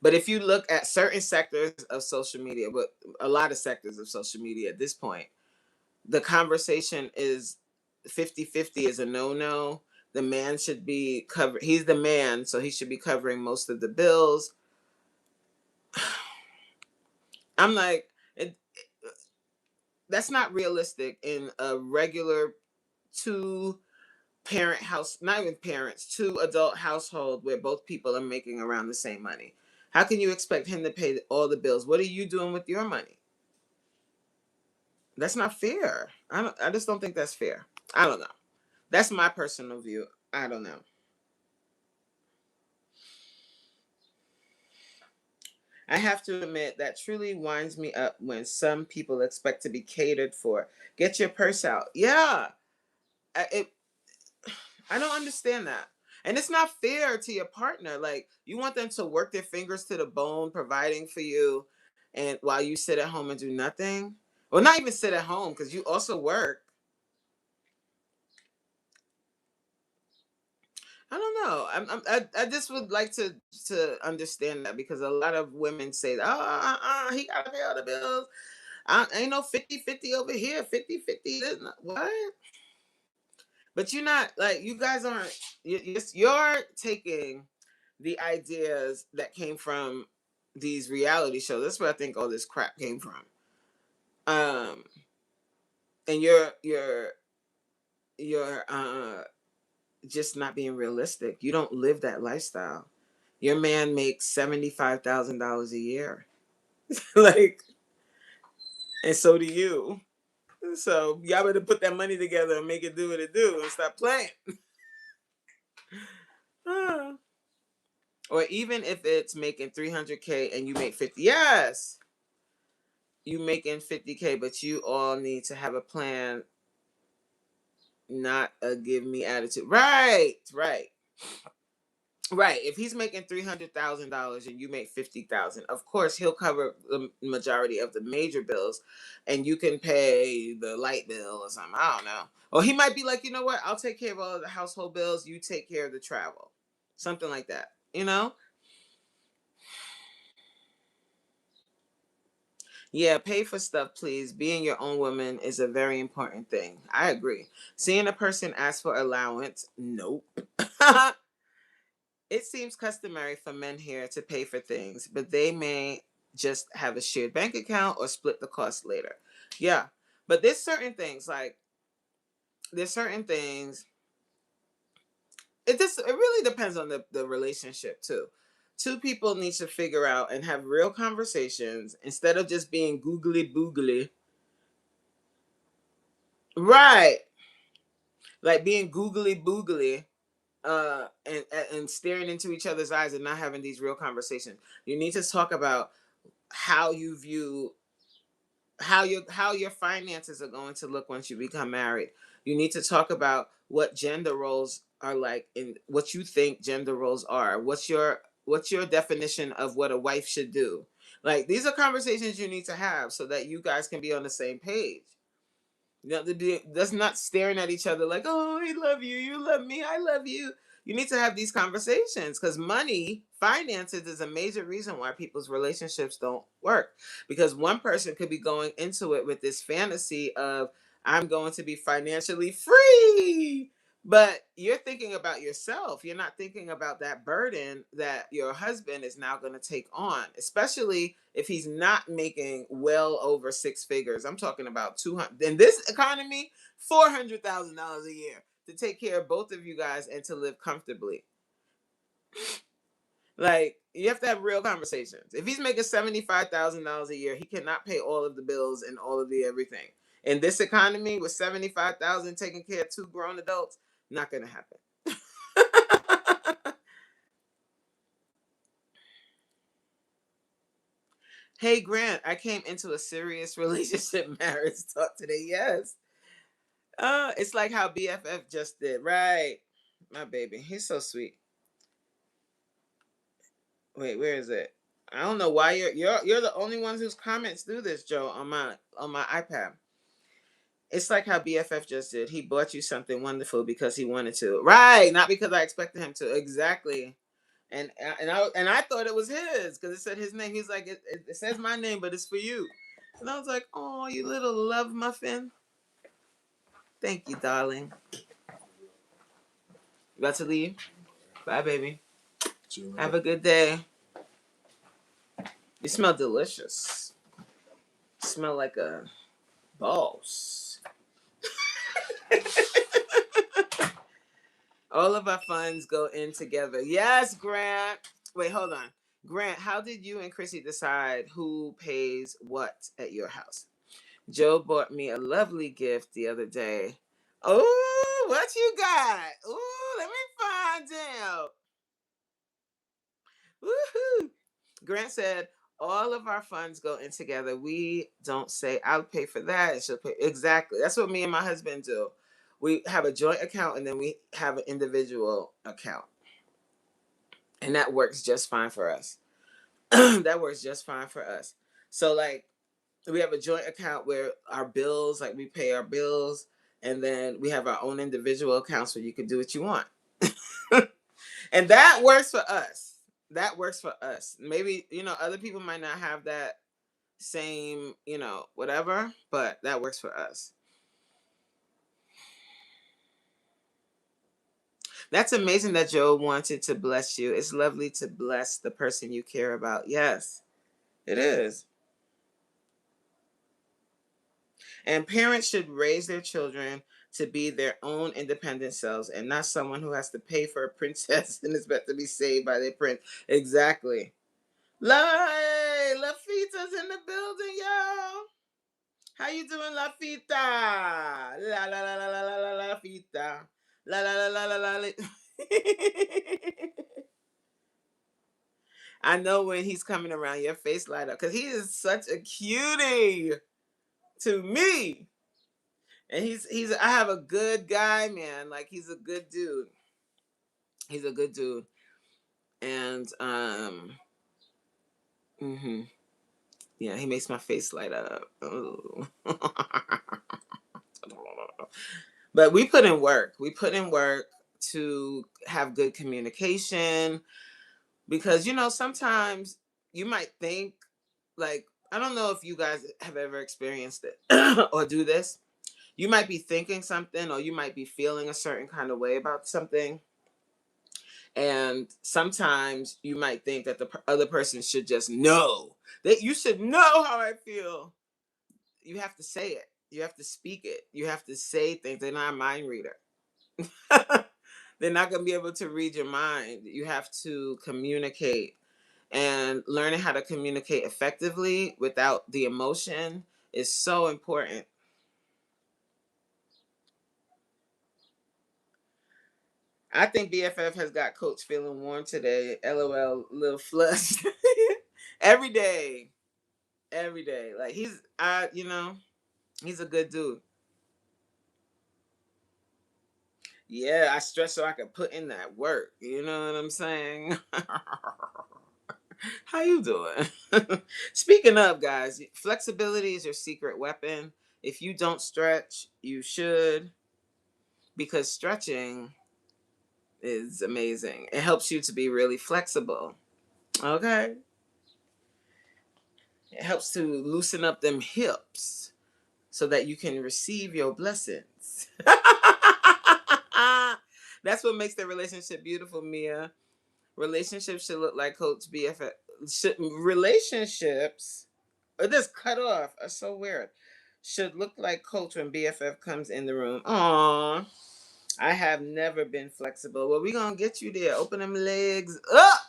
[SPEAKER 1] But if you look at certain sectors of social media, but a lot of sectors of social media at this point, the conversation is 50-50 is a no-no. The man should be covered. He's the man, so he should be covering most of the bills. I'm like, that's not realistic in a regular two parent house, not even parents, two adult household where both people are making around the same money. How can you expect him to pay all the bills? What are you doing with your money? That's not fair. I just don't think that's fair. I don't know. That's my personal view. I don't know. I have to admit that truly winds me up when some people expect to be catered for. Get your purse out. Yeah. It, I don't understand that. And it's not fair to your partner. Like, you want them to work their fingers to the bone providing for you, and while you sit at home and do nothing. Well, not even sit at home, because you also work. I don't know. I just would like to understand that, because a lot of women say, "Oh, he got to pay all the bills. Ain't no 50-50 over here. 50-50. What?" But you're not, like, you guys aren't. You're taking the ideas that came from these reality shows. That's where I think all this crap came from. Um, and you're just not being realistic. You don't live that lifestyle. Your man makes $75,000 a year, like, and so do you. So y'all better put that money together and make it do what it do and stop playing. Or even if it's making 300K and you make 50, yes, you making 50K, but you all need to have a plan, not a give me attitude. Right, right. Right. If he's making $300,000 and you make 50,000, of course he'll cover the majority of the major bills, and you can pay the light bill or something. I don't know. Or he might be like, you know what? I'll take care of all of the household bills. You take care of the travel, something like that. You know? Yeah. Pay for stuff, please. Being your own woman is a very important thing. I agree. Seeing a person ask for allowance, nope. It seems customary for men here to pay for things, but they may just have a shared bank account or split the cost later. Yeah. But there's certain things it really depends on the relationship too. Two people need to figure out and have real conversations instead of just being googly boogly. Right. Like being googly boogly and staring into each other's eyes and not having these real conversations. You need to talk about how you view how your finances are going to look once you become married. You need to talk about what gender roles are like and what you think gender roles are. What's your definition of what a wife should do? Like these are conversations you need to have so that you guys can be on the same page. You know, that's not staring at each other like, oh, I love you, you love me, I love you. You need to have these conversations because money, finances is a major reason why people's relationships don't work. Because one person could be going into it with this fantasy of, I'm going to be financially free. But you're thinking about yourself. You're not thinking about that burden that your husband is now going to take on, especially if he's not making well over six figures. I'm talking about 200 in this economy, $400,000 a year to take care of both of you guys and to live comfortably. Like you have to have real conversations. If he's making $75,000 a year, he cannot pay all of the bills and all of the everything. In this economy, with 75,000 taking care of two grown adults, not gonna happen. Hey Grant, I came into a serious relationship marriage talk today. Yes. It's like how BFF just did. Right. My baby. He's so sweet. Wait, where is it? I don't know why you're the only ones whose comments do this, Joe, on my iPad. It's like how BFF just did. He bought you something wonderful because he wanted to. Right, not because I expected him to. Exactly. And I thought it was his because it said his name. He's like, it says my name, but it's for you. And I was like, oh, you little love muffin. Thank you, darling. You about to leave? Bye, baby. Have a good day. You smell delicious. You smell like a boss. All of our funds go in together. Yes, Grant. Wait, hold on. Grant, how did you and Chrissy decide who pays what at your house? Joe bought me a lovely gift the other day. Oh, what you got? Ooh, let me find out. Woohoo! Grant said, all of our funds go in together. We don't say, I'll pay for that. And she'll pay. Exactly. That's what me and my husband do. We have a joint account and then we have an individual account. And that works just fine for us. That works just fine for us. So, like, we have a joint account where our bills, like, we pay our bills. And then we have our own individual accounts where you can do what you want. And that works for us. That works for us. Maybe, other people might not have that same, whatever, but that works for us. That's amazing that Joe wanted to bless you. It's lovely to bless the person you care about. Yes, it is. And parents should raise their children to be their own independent selves and not someone who has to pay for a princess and expect to be saved by their prince. Exactly. Lafita's in the building, y'all. How you doing, Lafita? La la la la la la la la Lafita. La la la la la la. I know when he's coming around, your face light up because he is such a cutie to me. And he's I have a good guy, man. Like he's a good dude. He's a good dude. And mhm. Yeah, he makes my face light up. Oh. But we put in work. We put in work to have good communication because sometimes you might think like I don't know if you guys have ever experienced it or do this. You might be thinking something or you might be feeling a certain kind of way about something, and sometimes you might think that the other person should just know that you should know how I feel. You have to say it. You have to speak it. You have to say things. They're not a mind reader. They're not going to be able to read your mind. You have to communicate, and learning how to communicate effectively without the emotion is so important. I think BFF has got Coach feeling warm today. LOL, little flushed. Every day. Every day. Like he's a good dude. Yeah, I stretch so I can put in that work. You know what I'm saying? How you doing? Speaking of, guys, flexibility is your secret weapon. If you don't stretch, you should, because stretching is amazing. It helps you to be really flexible. Okay? It helps to loosen up them hips so that you can receive your blessings. That's what makes the relationship beautiful, Mia. Relationships should look like Coach BFF. Relationships, or this cut off, are so weird. Should look like Coach when BFF comes in the room. Aww. I have never been flexible. Well, we gonna get you there. Open them legs up.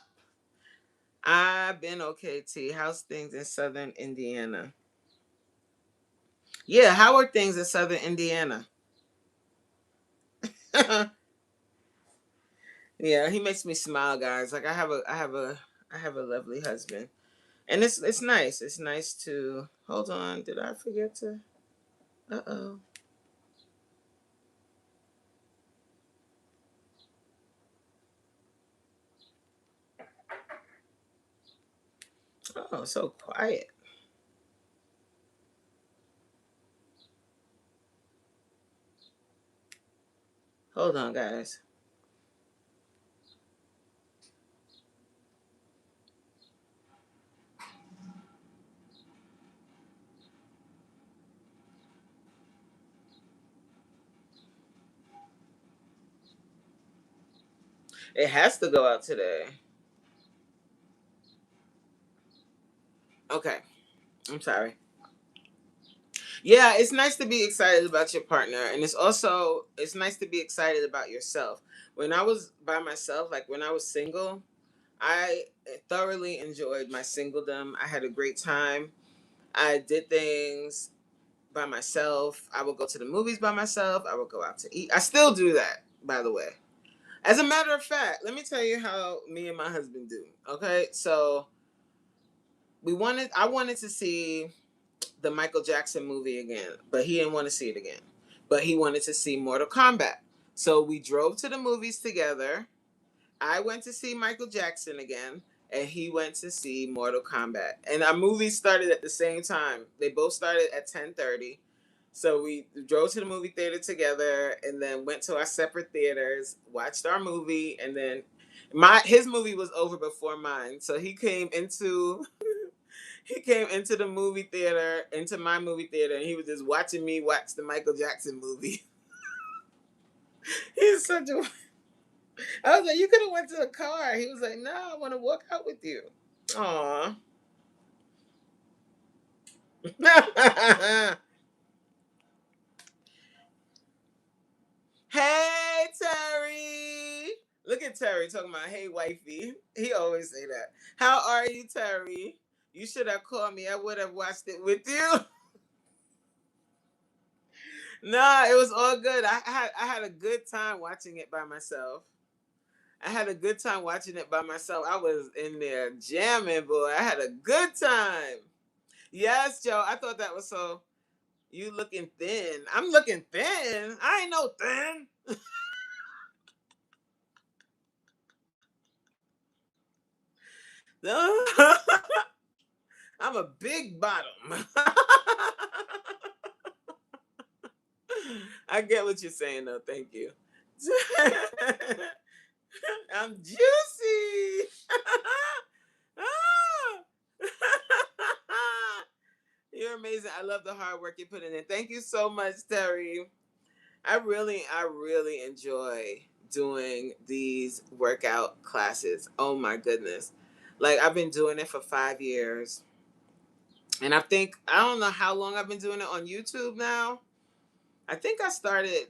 [SPEAKER 1] I've been okay, T. How's things in Southern Indiana? Yeah, how are things in Southern Indiana? Yeah, he makes me smile, guys. Like I have a lovely husband. And it's nice. It's nice to hold on. Did I forget to uh-oh. Oh, so quiet. Hold on, guys. It has to go out today. Okay. I'm sorry. Yeah, it's nice to be excited about your partner, and it's nice to be excited about yourself. When I was by myself, like when I was single, I thoroughly enjoyed my singledom. I had a great time. I did things by myself. I would go to the movies by myself. I would go out to eat. I still do that, by the way. As a matter of fact, let me tell you how me and my husband do. Okay, so I wanted to see the Michael Jackson movie again, but he didn't want to see it again. But he wanted to see Mortal Kombat. So we drove to the movies together. I went to see Michael Jackson again, and he went to see Mortal Kombat. And our movies started at the same time. They both started at 10:30. So we drove to the movie theater together, and then went to our separate theaters, watched our movie, and then his movie was over before mine. So he came into the movie theater, into my movie theater, and he was just watching me watch the Michael Jackson movie. He's such a. I was like, you could have went to the car. He was like, no, I want to walk out with you. Aw. Hey, Terry. Look at Terry talking about, hey, wifey. He always say that. How are you, Terry? You should have called me. I would have watched it with you. No, it was all good. I had a good time watching it by myself. I had a good time watching it by myself. I was in there jamming, boy. I had a good time. Yes, Joe. I thought that was so. You looking thin? I'm looking thin. I ain't no thin. I'm a big bottom. I get what you're saying, though. Thank you. I'm juicy. You're amazing. I love the hard work you put in. Thank you so much, Terry. I really enjoy doing these workout classes. Oh my goodness. Like I've been doing it for 5 years. And I don't know how long I've been doing it on YouTube now. I think I started,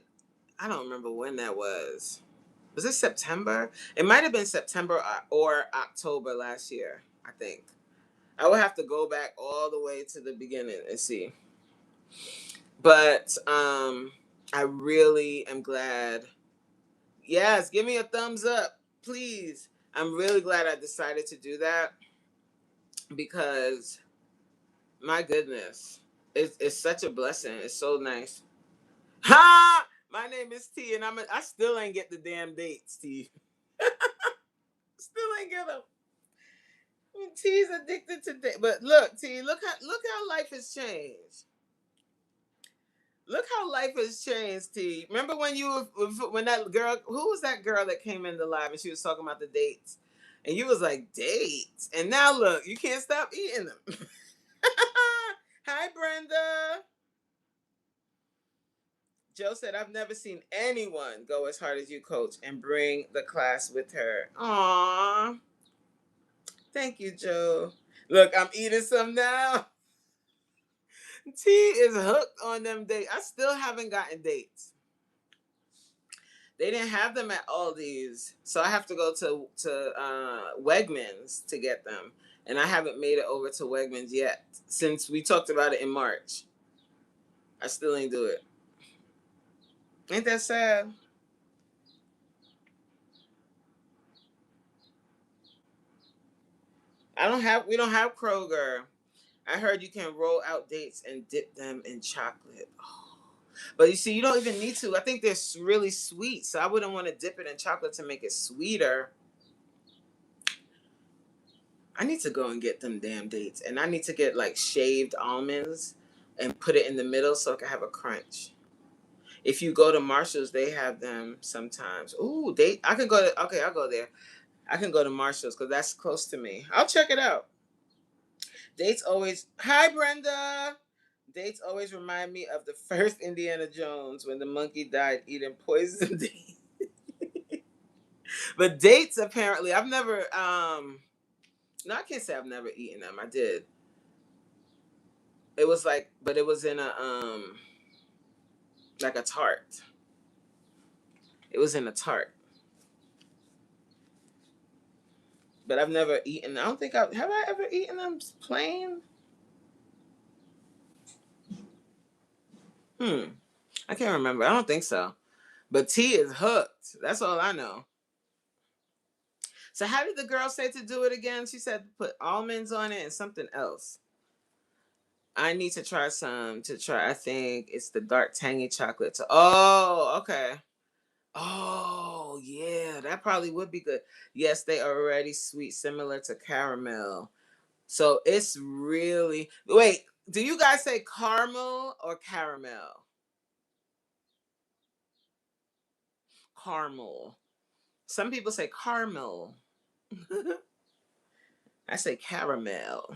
[SPEAKER 1] I don't remember when that was. Was it September? It might have been September or October last year, I think. I would have to go back all the way to the beginning and see. But I really am glad. Yes, give me a thumbs up, please. I'm really glad I decided to do that because my goodness, it's such a blessing. It's so nice. Ha! My name is T, and I still ain't get the damn dates, T. Still ain't get them. T's addicted to dates, but look, T, look how life has changed. Look how life has changed, T. Remember when when that girl, who was that girl that came in the live and she was talking about the dates, and you was like dates, and now look, you can't stop eating them. Hi, Brenda. Joe said, I've never seen anyone go as hard as you, coach, and bring the class with her. Aww. Thank you, Joe. Look, I'm eating some now. T is hooked on them dates. I still haven't gotten dates. They didn't have them at Aldi's, so I have to go to Wegmans to get them. And I haven't made it over to Wegmans yet since we talked about it in March. I still ain't do it. Ain't that sad? We don't have Kroger. I heard you can roll out dates and dip them in chocolate. Oh. But you see, you don't even need to. I think they're really sweet, so I wouldn't want to dip it in chocolate to make it sweeter. I need to go and get them damn dates, and I need to get like shaved almonds and put it in the middle so I can have a crunch. If you go to Marshalls, they have them sometimes. Ooh, date. I can go to. Okay, I'll go there. I can go to Marshalls because that's close to me. I'll check it out. Dates always. Hi, Brenda. Dates always remind me of the first Indiana Jones when the monkey died eating poison dates. But dates apparently, I've never. No, I can't say I've never eaten them. I did. It was like, but it was in a like a tart. It was in a tart. But I've never eaten. I don't think I ever eaten them plain. Hmm. I can't remember. I don't think so. But T is hooked. That's all I know. So how did the girl say to do it again? She said put almonds on it and something else. I need to try some to try. I think it's the dark tangy chocolate. Oh, okay. Oh, yeah, that probably would be good. Yes, they are already sweet, similar to caramel. So it's really wait. Do you guys say caramel or caramel? Caramel. Some people say caramel. I say caramel.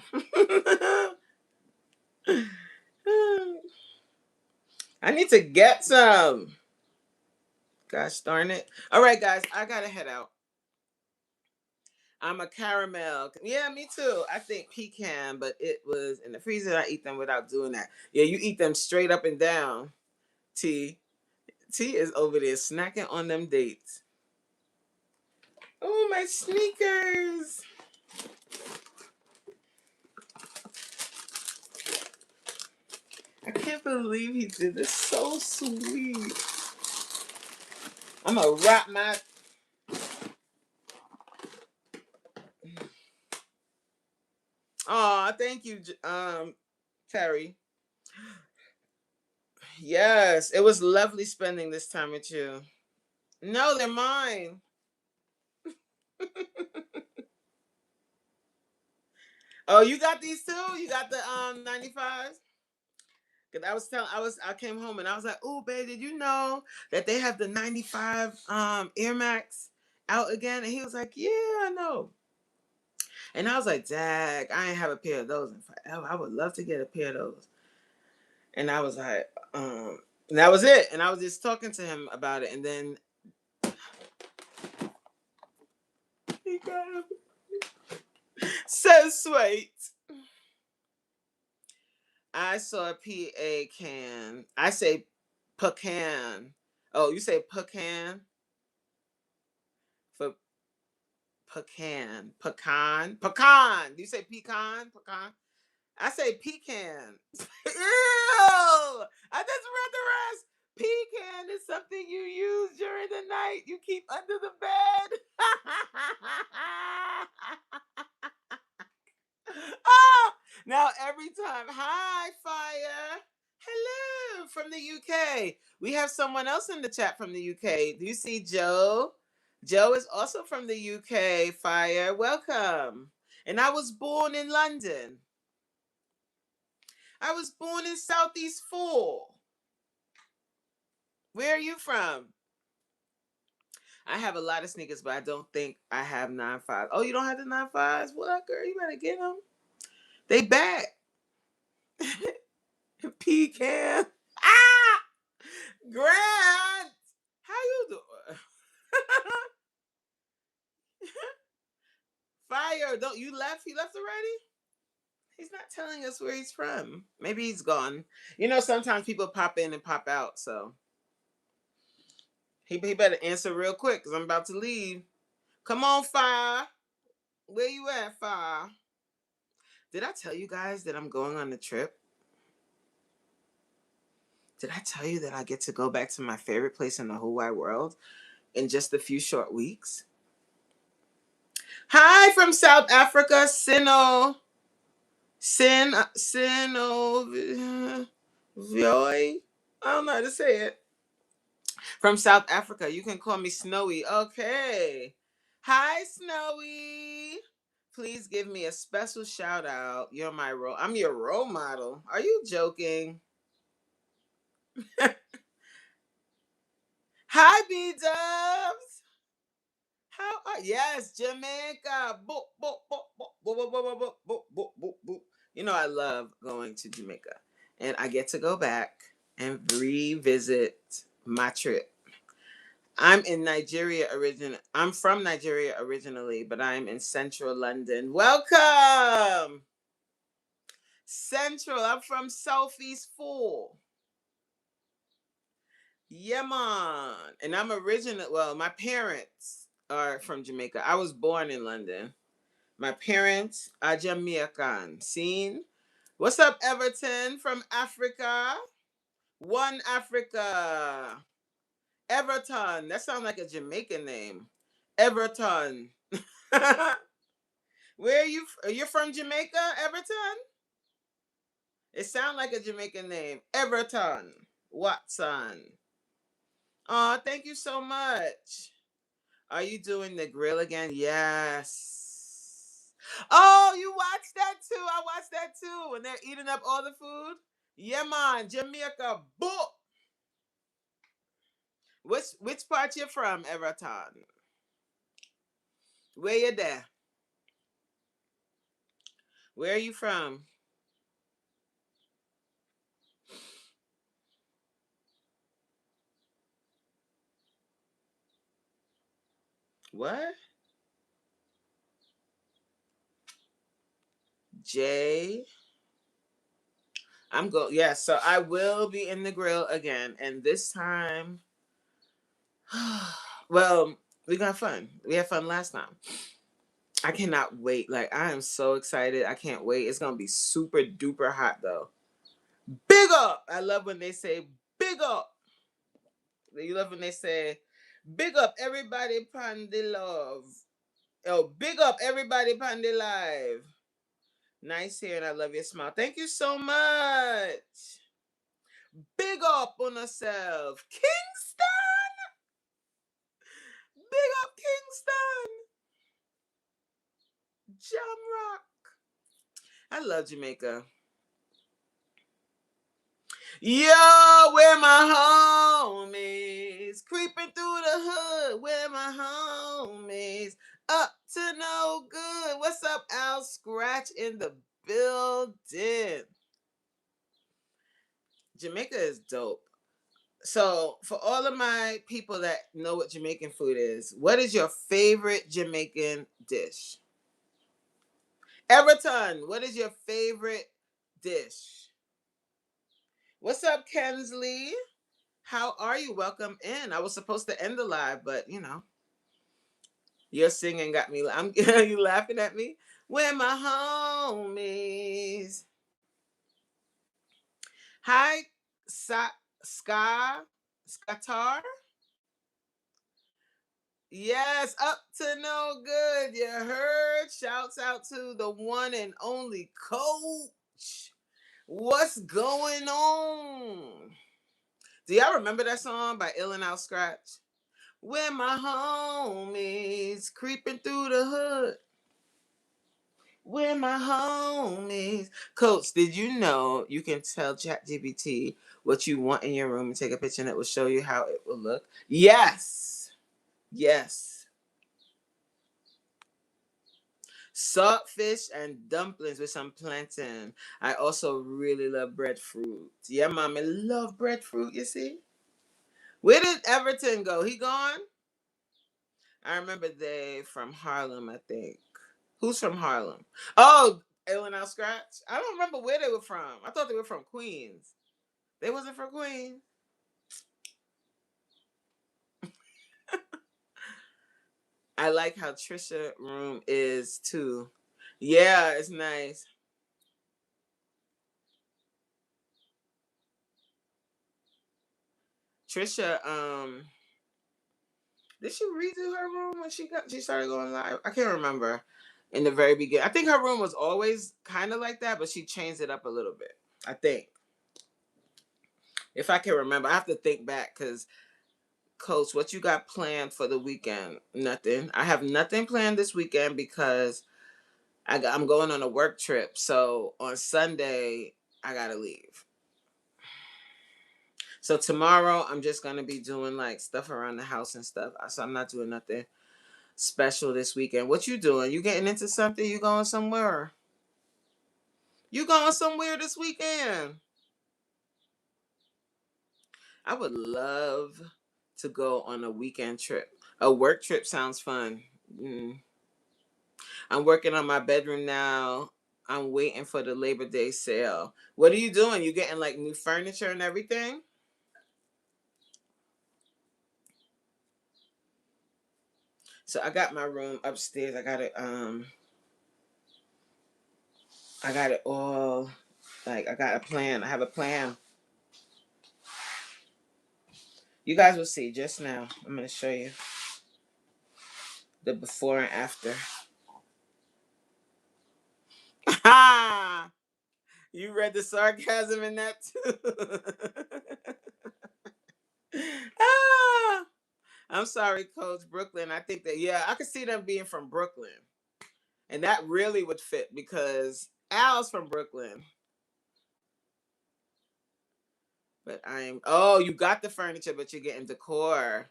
[SPEAKER 1] I need to get some. Gosh darn it. All right, guys, I gotta head out. I'm a caramel. Yeah, me too. I think pecan, but it was in the freezer. I eat them without doing that. Yeah, you eat them straight up and down. T. T is over there snacking on them dates. Oh, my sneakers. I can't believe he did this. So sweet. I'm gonna wrap my. Oh, thank you, Terry. Yes, it was lovely spending this time with you. No, they're mine. Oh, you got these too? You got the 95s? Cause I came home and I was like, "Oh, babe, did you know that they have the 95 Air Max out again?" And he was like, "Yeah, I know." And I was like, "Dag, I ain't have a pair of those in forever. I would love to get a pair of those." And I was like, and that was it. And I was just talking to him about it, and then he got him. So sweet. I saw a PA can. I say pecan. Oh, you say pecan for pecan. Do you say pecan? I say pecan. Ew! I just read the rest. Pecan is something you use during the night. You keep under the bed. Oh, now every time, hi, Fire. Hello from the UK. We have someone else in the chat from the UK. Do you see Joe? Joe is also from the UK. Fire, welcome. And I was born in London. I was born in Southeast 4. Where are you from? I have a lot of sneakers, but I don't think I have 95. Oh, you don't have the 95s? What, girl? You better get them. They back. Pecan. Ah! Grant! How you doing? Fire! Don't you left? He left already? He's not telling us where he's from. Maybe he's gone. You know, sometimes people pop in and pop out, so he better answer real quick because I'm about to leave. Come on, Fire. Where you at, Fire? Did I tell you guys that I'm going on a trip? Did I tell you that I get to go back to my favorite place in the whole wide world in just a few short weeks? Hi from South Africa, Sino. Sino. Voy. I don't know how to say it. From South Africa. You can call me Snowy. Okay. Hi, Snowy. Please give me a special shout out. I'm your role model. Are you joking? Hi, B Dubs. How are yes, Jamaica. Boop, boop, boop, boop, boop, boop, boop, boop, boop, boop, boop, boop. You know I love going to Jamaica. And I get to go back and revisit my trip. I'm from Nigeria originally, but I'm in central London. Welcome! Central. I'm from Southeast 4. Yeah, man. And I'm original. Well, my parents are from Jamaica. I was born in London. My parents are Jamaican. Seen? What's up, Everton from Africa? One Africa. Everton. That sounds like a Jamaican name. Everton. Where are you? You're from Jamaica, Everton? It sounds like a Jamaican name. Everton. Watson. Oh, thank you so much. Are you doing the grill again? Yes. Oh, you watched that too. I watched that too. When they're eating up all the food. Yeah, man. Jamaica. Book. Which part you from, Everton? Where you there? Where are you from? What? Jay. I'm go. Yeah, so I will be in the grill again, and this time, well, we got fun. We had fun last time. I cannot wait. Like I am so excited. I can't wait. It's gonna be super duper hot though. Big up. I love when they say big up. You love when they say big up everybody pan the love. Oh, big up everybody pan the live. Nice here, and I love your smile. Thank you so much. Big up on yourself. Kingston! Big up Kingston! Jamrock. I love Jamaica. Yo, where my homies? Creeping through the hood. Where my homies? Up to no good. What's up, Al Scratch in the building? Jamaica is dope. So, for all of my people that know what Jamaican food is, what is your favorite Jamaican dish? Everton, what is your favorite dish? What's up, Kensley? How are you? Welcome in. I was supposed to end the live, but your singing got me. I'm you laughing at me. Where my homies? Hi, Skatar. Yes, up to no good. You heard? Shouts out to the one and only coach. What's going on? Do y'all remember that song by Ill and Out Scratch? Where my homies creeping through the hood. Where my homies. Coach, did you know you can tell ChatGPT what you want in your room and take a picture and it will show you how it will look? Yes. Yes. Saltfish and dumplings with some plantain. I also really love breadfruit. Yeah, mommy, love breadfruit, you see? Where did Everton go? He gone? I remember they from Harlem, I think. Who's from Harlem? Oh, Illinois Scratch. I don't remember where they were from. I thought they were from Queens. They wasn't from Queens. I like how Trisha room is too. Yeah, it's nice. Trisha, did she redo her room when she started going live? I can't remember. In the very beginning, I think her room was always kind of like that, but she changed it up a little bit. I think, if I can remember, I have to think back because Coach, what you got planned for the weekend? Nothing. I have nothing planned this weekend because I'm going on a work trip. So on Sunday, I gotta leave. So tomorrow, I'm just gonna be doing like stuff around the house and stuff. So I'm not doing nothing special this weekend. What you doing? You getting into something? You going somewhere? You going somewhere this weekend? I would love to go on a weekend trip. A work trip sounds fun. Mm. I'm working on my bedroom now. I'm waiting for the Labor Day sale. What are you doing? You getting like new furniture and everything? So I got my room upstairs. I got it all, like I got a plan. I have a plan. You guys will see just now. I'm gonna show you the before and after. Ha! You read the sarcasm in that too. Ah! I'm sorry, Coach Brooklyn. I think that I could see them being from Brooklyn. And that really would fit because Al's from Brooklyn. But you got the furniture, but you're getting decor.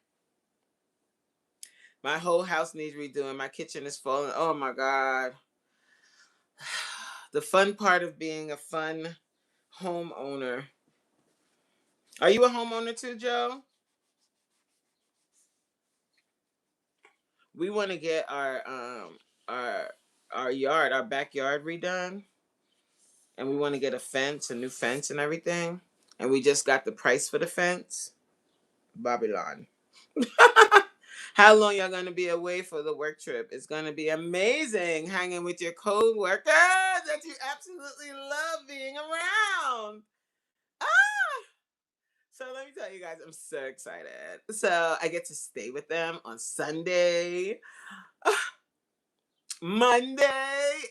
[SPEAKER 1] My whole house needs redoing. My kitchen is falling. Oh my God. The fun part of being a fun homeowner. Are you a homeowner too, Joe? We want to get our our backyard redone, and we want to get a new fence and everything. And we just got the price for the fence. Babylon. How long y'all gonna be away for the work trip? It's gonna be amazing hanging with your co-workers that you absolutely love being around. So let me tell you guys, I'm so excited. So I get to stay with them on Sunday, Monday,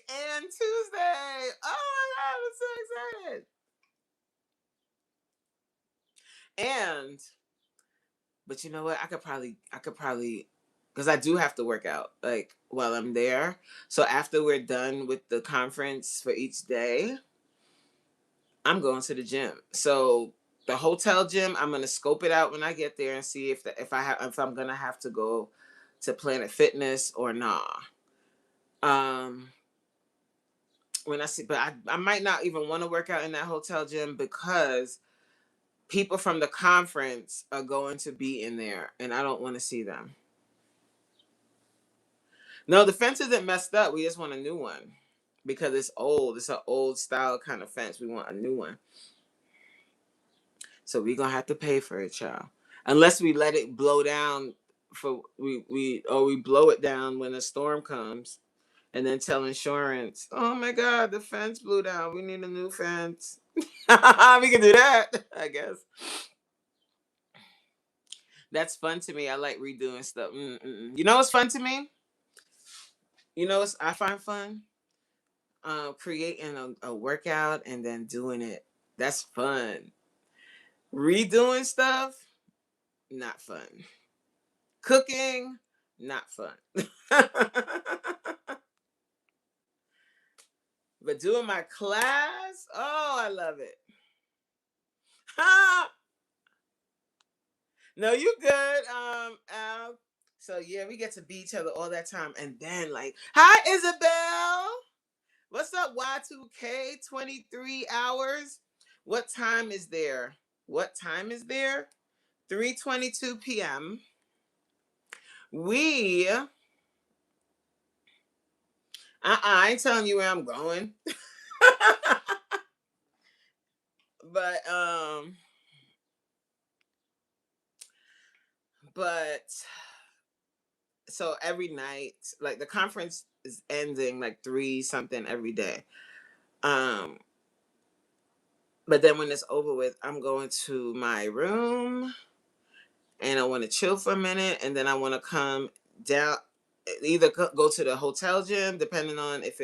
[SPEAKER 1] and Tuesday. Oh my God, I'm so excited. And but you know what? I could probably because I do have to work out like while I'm there. So after we're done with the conference for each day, I'm going to the gym. So the hotel gym, I'm gonna scope it out when I get there and see if I'm gonna have to go to Planet Fitness or nah. Um, when I see, but I might not even want to work out in that hotel gym because people from the conference are going to be in there, and I don't want to see them. No, the fence isn't messed up. We just want a new one because it's old. It's an old style kind of fence. We want a new one. So we're gonna have to pay for it, y'all. Unless we let it blow down for we blow it down when a storm comes and then tell insurance, oh my God, the fence blew down. We need a new fence. We can do that, I guess. That's fun to me. I like redoing stuff. Mm-mm. You know what's fun to me? You know what I find fun? Creating a workout and then doing it. That's fun. Redoing stuff, not fun. Cooking, not fun. But doing my class, oh, I love it. Ha! No, you good, Al. So yeah, we get to be each other all that time, and then like, hi, Isabel. What's up, Y2K? 23 hours. What time is there? What time is there? 3:22 p.m. We, I ain't telling you where I'm going, but but so every night, like the conference is ending like three something every day. Um, but then when it's over with, I'm going to my room and I want to chill for a minute, and then I want to come down, either go to the hotel gym, depending on if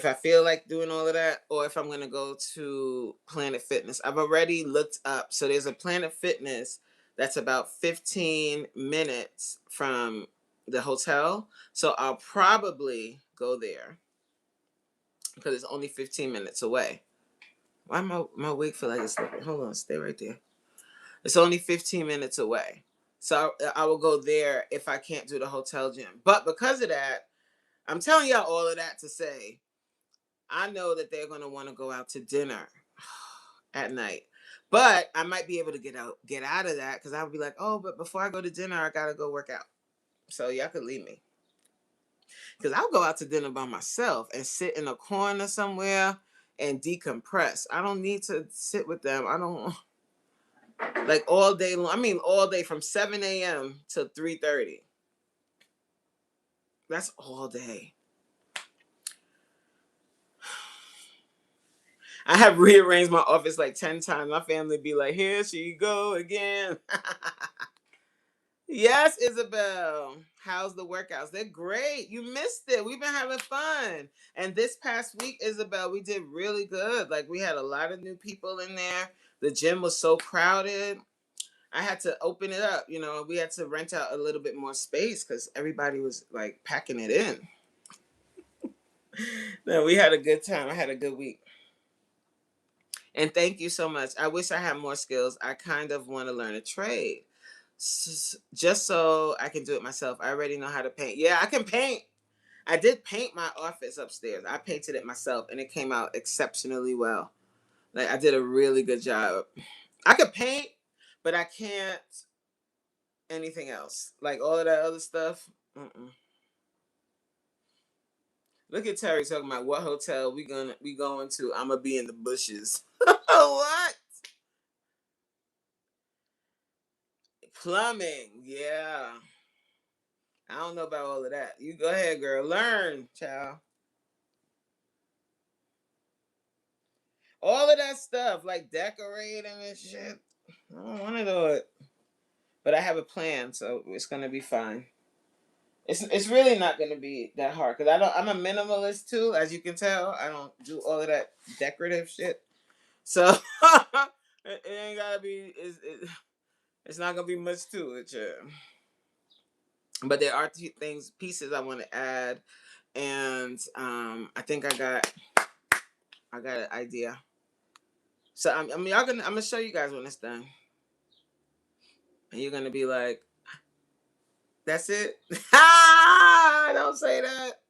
[SPEAKER 1] I feel like doing all of that, or if I'm gonna go to Planet Fitness. I've already looked up, so there's a Planet Fitness that's about 15 minutes from the hotel, so I'll probably go there because it's only 15 minutes away. Why my wig feel like it's slipping? Hold on, stay right there. It's only 15 minutes away. So I will go there if I can't do the hotel gym. But because of that, I'm telling y'all all of that to say, I know that they're going to want to go out to dinner at night. But I might be able to get out of that because I'll be like, oh, but before I go to dinner, I got to go work out. So y'all could leave me. Because I'll go out to dinner by myself and sit in a corner somewhere and decompress. I don't need to sit with them. I don't like all day long. I mean, all day from 7 a.m. to 3:30. That's all day. I have rearranged my office like 10 times. My family be like, here she go again. Yes, Isabel. How's the workouts? They're great. You missed it. We've been having fun. And this past week, Isabel, we did really good. Like we had a lot of new people in there. The gym was so crowded. I had to open it up. We had to rent out a little bit more space because everybody was like packing it in. No, we had a good time. I had a good week. And thank you so much. I wish I had more skills. I kind of want to learn a trade just so I can do it myself. I already know how to paint. Yeah, I can paint. I did paint my office upstairs. I painted it myself and it came out exceptionally well. Like I did a really good job. I could paint, but I can't anything else. Like all of that other stuff. Mm-mm. Look at Terry talking about what hotel we going to. I'm gonna be in the bushes. What? Plumbing. Yeah. I don't know about all of that. You go ahead, girl. Learn, child. All of that stuff, like decorating and shit. I don't want to do it. But I have a plan, so it's gonna be fine. It's really not gonna be that hard because I'm a minimalist too, as you can tell. I don't do all of that decorative shit. So it ain't gotta be. It's not gonna be much to it, yeah. But there are pieces I want to add, and I think I got an idea. So I mean, I'm gonna show you guys when it's done, and you're gonna be like, "That's it." Don't say that.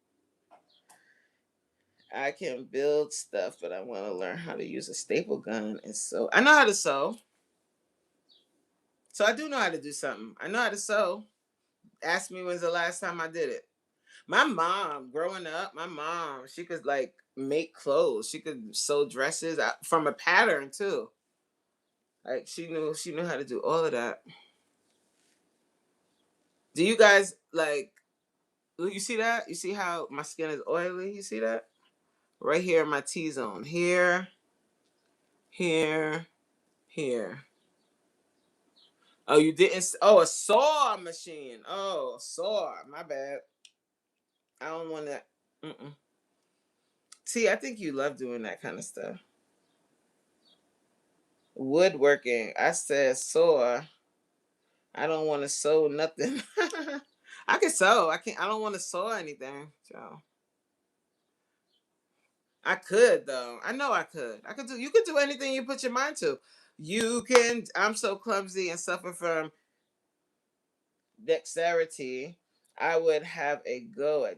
[SPEAKER 1] I can build stuff, but I want to learn how to use a staple gun and sew. I know how to sew, so I do know how to do something. I know how to sew. Ask me when's the last time I did it. My mom, growing up, she could like make clothes. She could sew dresses from a pattern too. Like she knew how to do all of that. Do you guys like? You see that? You see how my skin is oily? You see that? Right here in my T zone. Here, here, here. Oh, you didn't. Oh, a saw machine. Oh, saw. My bad. I don't want to. Mm-mm. See, I think you love doing that kind of stuff. Woodworking. I said saw. I don't want to sew nothing. I can sew. I can't. I don't want to sew anything. So I could though. I know I could. I could do. You could do anything you put your mind to. You can. I'm so clumsy and suffer from dexterity. I would have a go at.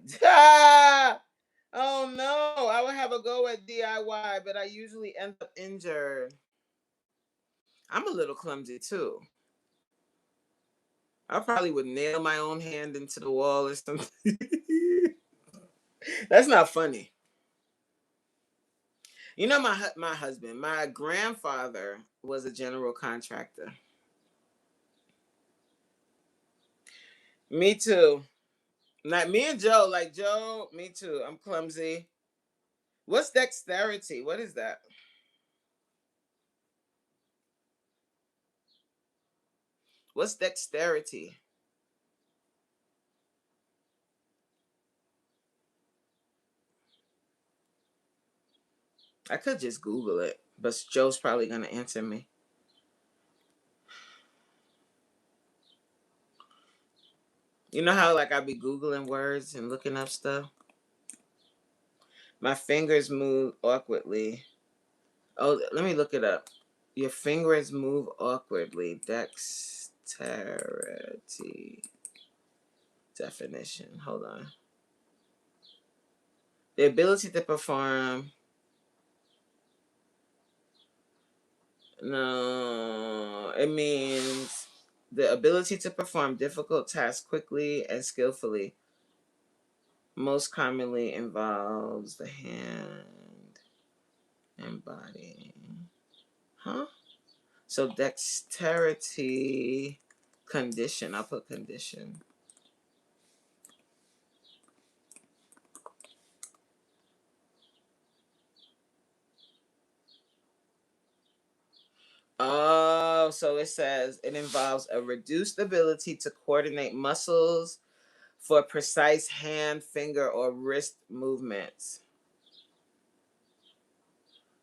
[SPEAKER 1] Oh no! I would have a go at DIY, but I usually end up injured. I'm a little clumsy too. I probably would nail my own hand into the wall or something. That's not funny. You know, my husband, my grandfather was a general contractor. Me too. Like me and Joe, like Joe, me too. I'm clumsy. What's dexterity? What is that? What's dexterity? I could just Google it, but Joe's probably gonna answer me. You know how like I be Googling words and looking up stuff? My fingers move awkwardly. Oh, let me look it up. Your fingers move awkwardly. Dexterity definition. Hold on. The ability to perform. No, it means the ability to perform difficult tasks quickly and skillfully. Most commonly involves the hand and body. Huh? So dexterity condition. I'll put condition. Oh, so it says it involves a reduced ability to coordinate muscles for precise hand, finger, or wrist movements.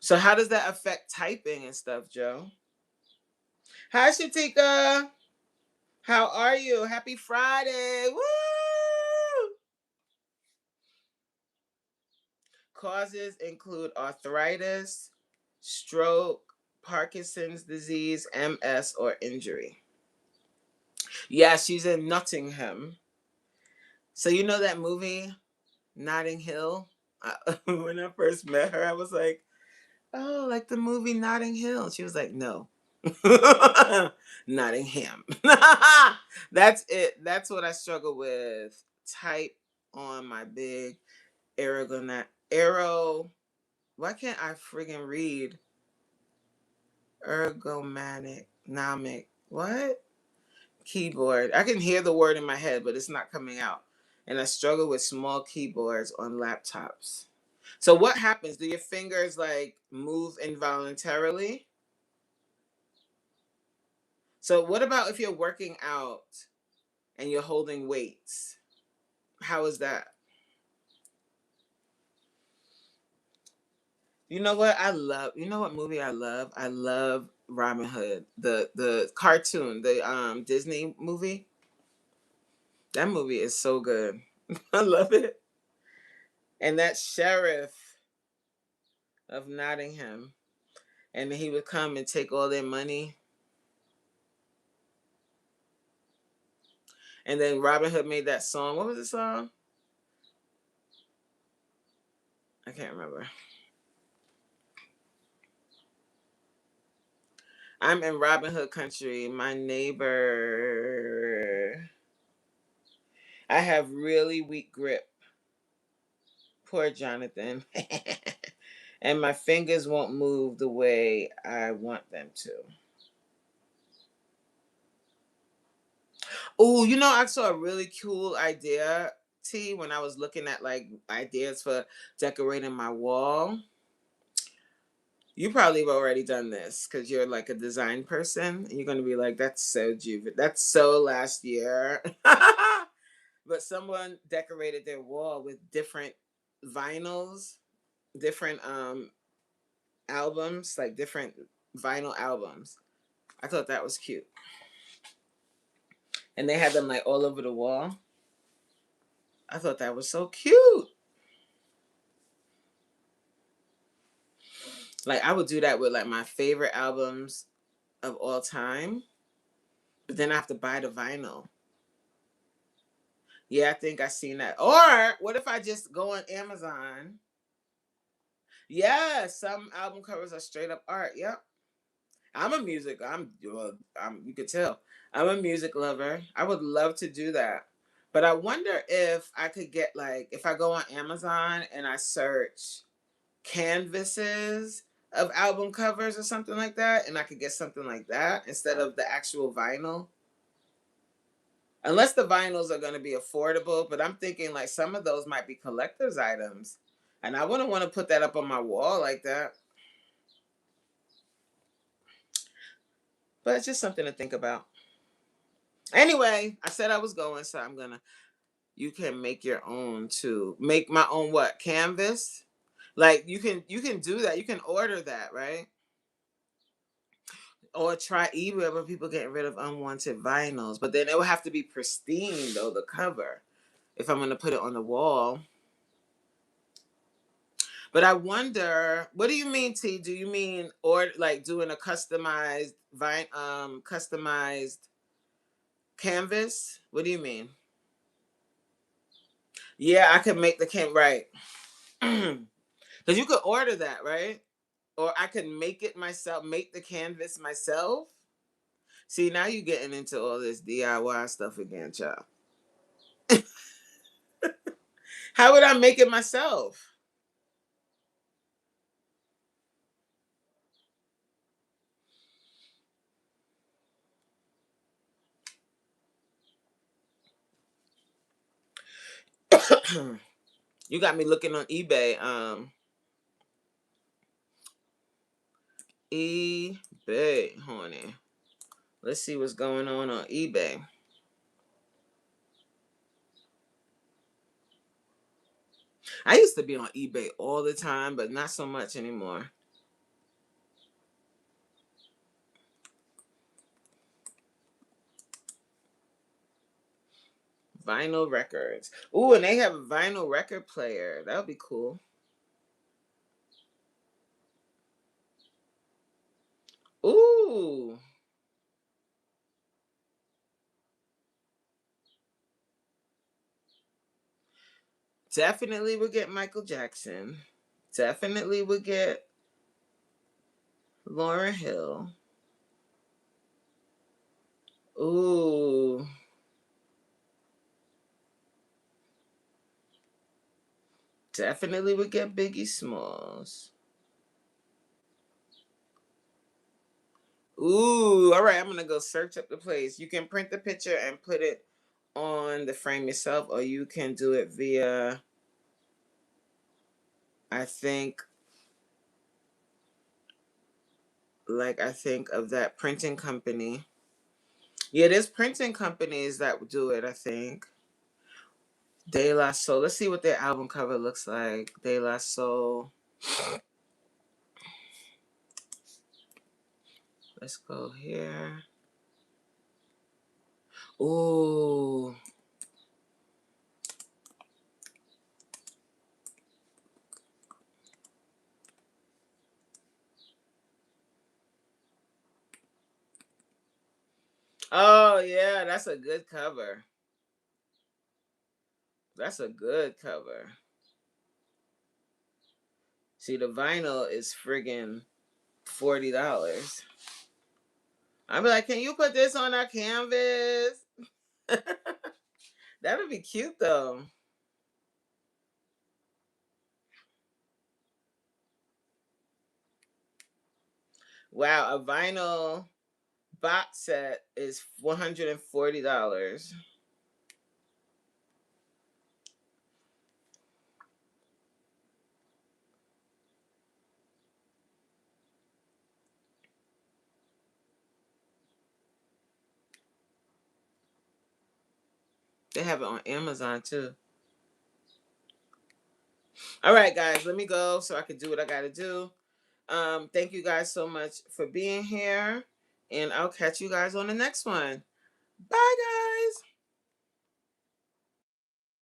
[SPEAKER 1] So how does that affect typing and stuff, Joe? Hi, Shatika. How are you? Happy Friday. Woo! Causes include arthritis, stroke, Parkinson's disease, MS, or injury. Yeah, she's in Nottingham. So you know that movie, Notting Hill? When I first met her, I was like, oh, like the movie Notting Hill. She was like, no. Nottingham. That's it. That's what I struggle with. Type on my big arrow. Why can't I friggin' read ergonomic? What? Keyboard. I can hear the word in my head, but it's not coming out. And I struggle with small keyboards on laptops. So what happens? Do your fingers like move involuntarily? So what about if you're working out and you're holding weights? How is that? You know what I love? You know what movie I love? I love Robin Hood, the cartoon, the Disney movie. That movie is so good. I love it. And that sheriff of Nottingham, and he would come and take all their money. And then Robin Hood made that song. What was the song? I can't remember. I'm in Robin Hood country. My neighbor. I have really weak grip. Poor Jonathan. And my fingers won't move the way I want them to. Oh, you know, I saw a really cool idea, T, when I was looking at like ideas for decorating my wall. You probably have already done this because you're like a design person. And you're gonna be like, that's so that's so last year. But someone decorated their wall with different vinyls, different albums, like different vinyl albums. I thought that was cute. And they had them like all over the wall. I thought that was so cute. Like I would do that with like my favorite albums of all time, but then I have to buy the vinyl. Yeah, I think I seen that. Or what if I just go on Amazon? Yeah, some album covers are straight up art. Yep. I'm a music. Well, you could tell. I'm a music lover. I would love to do that. But I wonder if I could get like if I go on Amazon and I search canvases of album covers or something like that, and I could get something like that instead of the actual vinyl. Unless the vinyls are going to be affordable, but I'm thinking like some of those might be collector's items. And I wouldn't want to put that up on my wall like that. But it's just something to think about. Anyway, I said I was going, so I'm gonna. You can make your own too. Make my own what? Canvas? Like you can do that. You can order that, right? Or try eBay where people getting rid of unwanted vinyls. But then it would have to be pristine though, the cover. If I'm gonna put it on the wall. But I wonder, what do you mean, T? Do you mean or like doing a customized customized canvas? What do you mean? Yeah, I could make the can right. Because you could order that, right? Or I could make it myself, make the canvas myself. See, now you're getting into all this DIY stuff again, child. How would I make it myself? You got me looking on eBay. eBay, honey. Let's see what's going on eBay. I used to be on eBay all the time, but not so much anymore. Vinyl records. Ooh, and they have a vinyl record player. That would be cool. Ooh, definitely would get Michael Jackson. Definitely would get Lauryn Hill. Ooh, definitely would get Biggie Smalls. Ooh, all right. I'm gonna go search up the place. You can print the picture and put it on the frame yourself, or you can do it via I think, I think of that printing company. Yeah, there's printing companies that do it, I think. De La Soul. Let's see what their album cover looks like. De La Soul. Let's go here. Ooh. Oh, yeah, that's a good cover. That's a good cover. See, the vinyl is friggin' $40. I'd be like, can you put this on our canvas? That would be cute though. Wow, a vinyl box set is $140. They have it on Amazon too. All right, guys, let me go so I can do what I gotta do. Thank you guys so much for being here, and I'll catch you guys on the next one. Bye, guys.